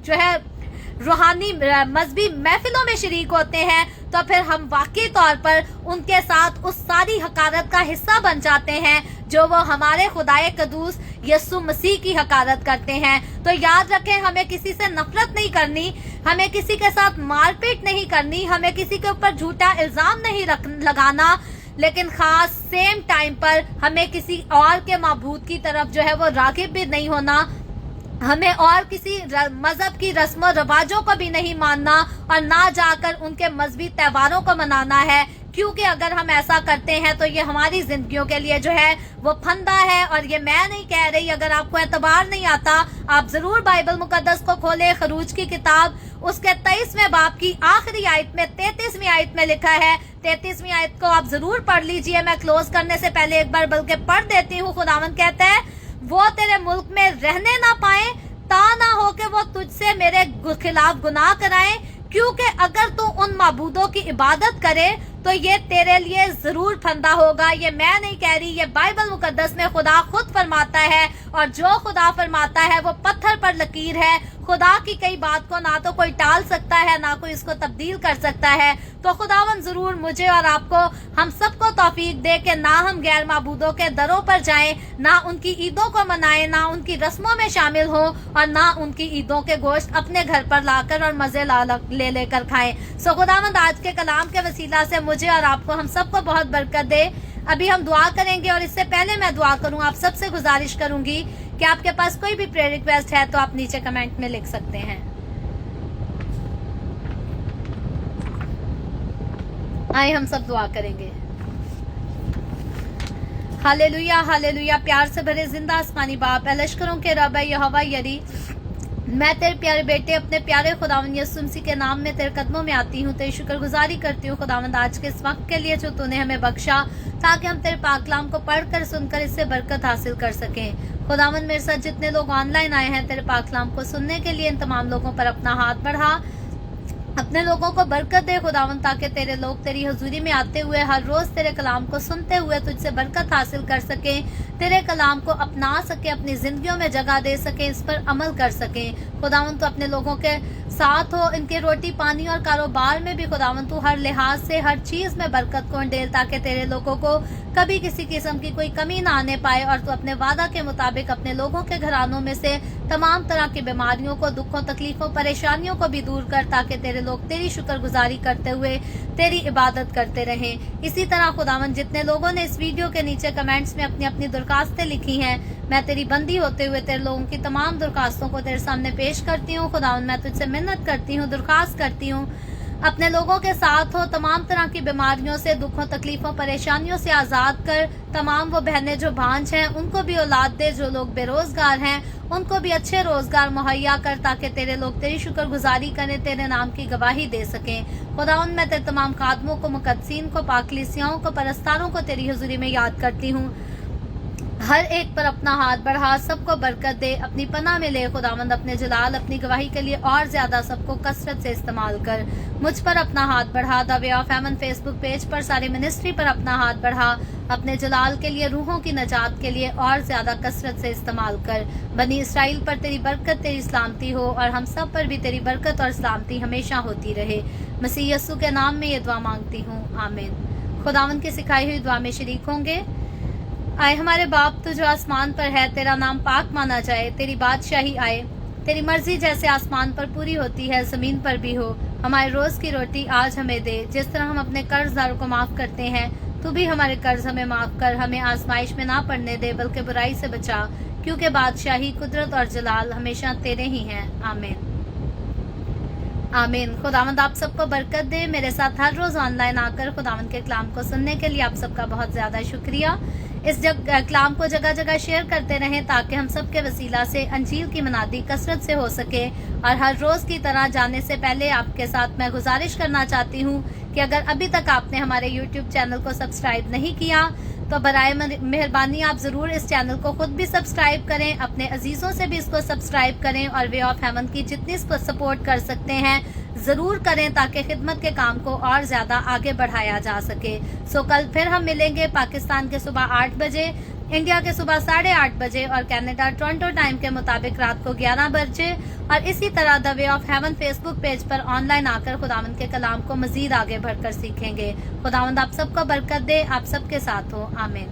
جو ہے روحانی مذہبی محفلوں میں شریک ہوتے ہیں، تو پھر ہم واقعی طور پر ان کے ساتھ اس ساری حقارت کا حصہ بن جاتے ہیں جو وہ ہمارے خدائے قدوس یسوع مسیح کی حقارت کرتے ہیں۔ تو یاد رکھیں ہمیں کسی سے نفرت نہیں کرنی، ہمیں کسی کے ساتھ مار پیٹ نہیں کرنی، ہمیں کسی کے اوپر جھوٹا الزام نہیں لگانا، لیکن خاص سیم ٹائم پر ہمیں کسی اور کے معبود کی طرف جو ہے وہ راغب بھی نہیں ہونا، ہمیں اور کسی مذہب کی رسم و رواجوں کو بھی نہیں ماننا، اور نہ جا کر ان کے مذہبی تہواروں کو منانا ہے، کیونکہ اگر ہم ایسا کرتے ہیں تو یہ ہماری زندگیوں کے لیے جو ہے وہ پھندا ہے. اور یہ میں نہیں کہہ رہی, اگر آپ کو اعتبار نہیں آتا آپ ضرور بائبل مقدس کو کھولے. خروج کی کتاب اس کے 23ویں باب کی آخری آیت میں 33ویں آیت میں لکھا ہے. 33ویں آیت کو آپ ضرور پڑھ لیجئے. میں کلوز کرنے سے پہلے ایک بار بلکہ پڑھ دیتی ہوں. خداوند کہتا ہے وہ تیرے ملک میں رہنے نہ پائیں تا نہ ہو کہ وہ تجھ سے میرے خلاف گناہ کرائیں, کیونکہ اگر تو ان معبودوں کی عبادت کرے تو یہ تیرے لیے ضرور پھندا ہوگا. یہ میں نہیں کہہ رہی, یہ بائبل مقدس میں خدا خود فرماتا ہے, اور جو خدا فرماتا ہے وہ پتھر پر لکیر ہے. خدا کی کئی بات کو نہ تو کوئی ٹال سکتا ہے نہ کوئی اس کو تبدیل کر سکتا ہے. تو خداوند ضرور مجھے اور آپ کو, ہم سب کو توفیق دے کہ نہ ہم غیر معبودوں کے دروں پر جائیں, نہ ان کی عیدوں کو منائیں, نہ ان کی رسموں میں شامل ہوں, اور نہ ان کی عیدوں کے گوشت اپنے گھر پر لا کر اور مزے لے کر کھائیں. سو خداوند آج کے کلام کے وسیلہ سے مجھے اور آپ کو, ہم سب کو بہت برکت دے. ابھی ہم دعا کریں گے, اور اس سے پہلے میں دعا کروں آپ سب سے گزارش کروں گی کہ آپ کے پاس کوئی بھی پریئر ریکویسٹ ہے تو آپ نیچے کمنٹ میں لکھ سکتے ہیں. آئے ہم سب دعا کریں گے. ہالےلویا ہالےلویا. پیار سے بھرے زندہ آسمانی باپ, اے لشکروں کے رب یہوہ یری, میں تیرے پیارے بیٹے اپنے پیارے خداوند یسوع مسیح کے نام میں تیرے قدموں میں آتی ہوں. تیری شکر گزاری کرتی ہوں خداوند آج کے اس وقت کے لیے جو تو نے ہمیں بخشا, تاکہ ہم تیرے پاک کلام کو پڑھ کر سن کر اس سے برکت حاصل کر سکیں. خداوند میرے ساتھ جتنے لوگ آن لائن آئے ہیں تیرے پاک کلام کو سننے کے لیے, ان تمام لوگوں پر اپنا ہاتھ بڑھا, اپنے لوگوں کو برکت دے خداوند, تاکہ تیرے لوگ تیری حضوری میں آتے ہوئے ہر روز تیرے کلام کو سنتے ہوئے تجھ سے برکت حاصل کر سکیں, تیرے کلام کو اپنا سکیں, اپنی زندگیوں میں جگہ دے سکیں, اس پر عمل کر سکیں. خداوند تو اپنے لوگوں کے ساتھ ہو, ان کے روٹی پانی اور کاروبار میں بھی خداوند تو ہر لحاظ سے ہر چیز میں برکت کو ڈیل, تاکہ تیرے لوگوں کو کبھی کسی قسم کی کوئی کمی نہ آنے پائے, اور تو اپنے وعدہ کے مطابق اپنے لوگوں کے گھرانوں میں سے تمام طرح کی بیماریوں کو, دکھوں, تکلیفوں, پریشانیوں کو بھی دور کر, تاکہ تیرے لوگ تیری شکر گزاری کرتے ہوئے تیری عبادت کرتے رہیں. اسی طرح خداوند جتنے لوگوں نے اس ویڈیو کے نیچے کمنٹس میں اپنی اپنی درخواستیں لکھی ہیں, میں تیری بندی ہوتے ہوئے تیرے لوگوں کی تمام درخواستوں کو تیرے سامنے پیش کرتی ہوں. خداوند میں تجھ سے منت کرتی ہوں, درخواست کرتی ہوں, اپنے لوگوں کے ساتھ ہو, تمام طرح کی بیماریوں سے, دکھوں, تکلیفوں, پریشانیوں سے آزاد کر. تمام وہ بہنیں جو بھانج ہیں ان کو بھی اولاد دے, جو لوگ بے روزگار ہیں ان کو بھی اچھے روزگار مہیا کر, تاکہ تیرے لوگ تیری شکر گزاری کریں, تیرے نام کی گواہی دے سکیں. خداوند میں تیرے تمام خادموں کو, مقدسین کو, پاکلیسیاؤں کو, پرستاروں کو تیری حضوری میں یاد کرتی ہوں. ہر ایک پر اپنا ہاتھ بڑھا, سب کو برکت دے, اپنی پناہ میں لے خداوند. اپنے جلال, اپنی گواہی کے لیے اور زیادہ سب کو کثرت سے استعمال کر. مجھ پر اپنا ہاتھ بڑھا, the way of heaven Facebook page پر ساری منسٹری پر اپنا ہاتھ بڑھا, اپنے جلال کے لیے, روحوں کی نجات کے لیے اور زیادہ کثرت سے استعمال کر. بنی اسرائیل پر تیری برکت, تیری سلامتی ہو, اور ہم سب پر بھی تیری برکت اور سلامتی ہمیشہ ہوتی رہے. مسیح یسوع کے نام میں یہ دعا مانگتی ہوں, آمین. خداوند کی سکھائی ہوئی دعا میں شریک ہوں گے. آئے ہمارے باپ تو جو آسمان پر ہے, تیرا نام پاک مانا جائے, تیری بادشاہی آئے, تیری مرضی جیسے آسمان پر پوری ہوتی ہے زمین پر بھی ہو. ہمارے روز کی روٹی آج ہمیں دے, جس طرح ہم اپنے قرض داروں کو معاف کرتے ہیں تو بھی ہمارے قرض ہمیں معاف کر. ہمیں آزمائش میں نہ پڑنے دے بلکہ برائی سے بچا, کیونکہ بادشاہی, قدرت اور جلال ہمیشہ تیرے ہی ہیں, آمین آمین. خداوند آپ سب کو برکت دے. میرے ساتھ ہر روز آن لائن آ کر خداوند کے کلام کو سننے کے لیے آپ سب کا بہت زیادہ شکریہ. اس کلام کو جگہ جگہ شیئر کرتے رہیں, تاکہ ہم سب کے وسیلہ سے انجیل کی منادی کثرت سے ہو سکے. اور ہر روز کی طرح جانے سے پہلے آپ کے ساتھ میں گزارش کرنا چاہتی ہوں کہ اگر ابھی تک آپ نے ہمارے یوٹیوب چینل کو سبسکرائب نہیں کیا تو برائے مہربانی آپ ضرور اس چینل کو خود بھی سبسکرائب کریں, اپنے عزیزوں سے بھی اس کو سبسکرائب کریں, اور وے آف ہیون کی جتنی سپورٹ کر سکتے ہیں ضرور کریں, تاکہ خدمت کے کام کو اور زیادہ آگے بڑھایا جا سکے. سو کل پھر ہم ملیں گے پاکستان کے صبح 8 بجے, انڈیا کے صبح 8:30 بجے, اور کینیڈا ٹورنٹو ٹائم کے مطابق رات کو 11 بجے. اور اسی طرح the way of heaven Facebook page پر آن لائن آ کر خداوند کے کلام کو مزید آگے بڑھ کر سیکھیں گے. خداوند آپ سب کو برکت دے, آپ سب کے ساتھ ہو, آمین.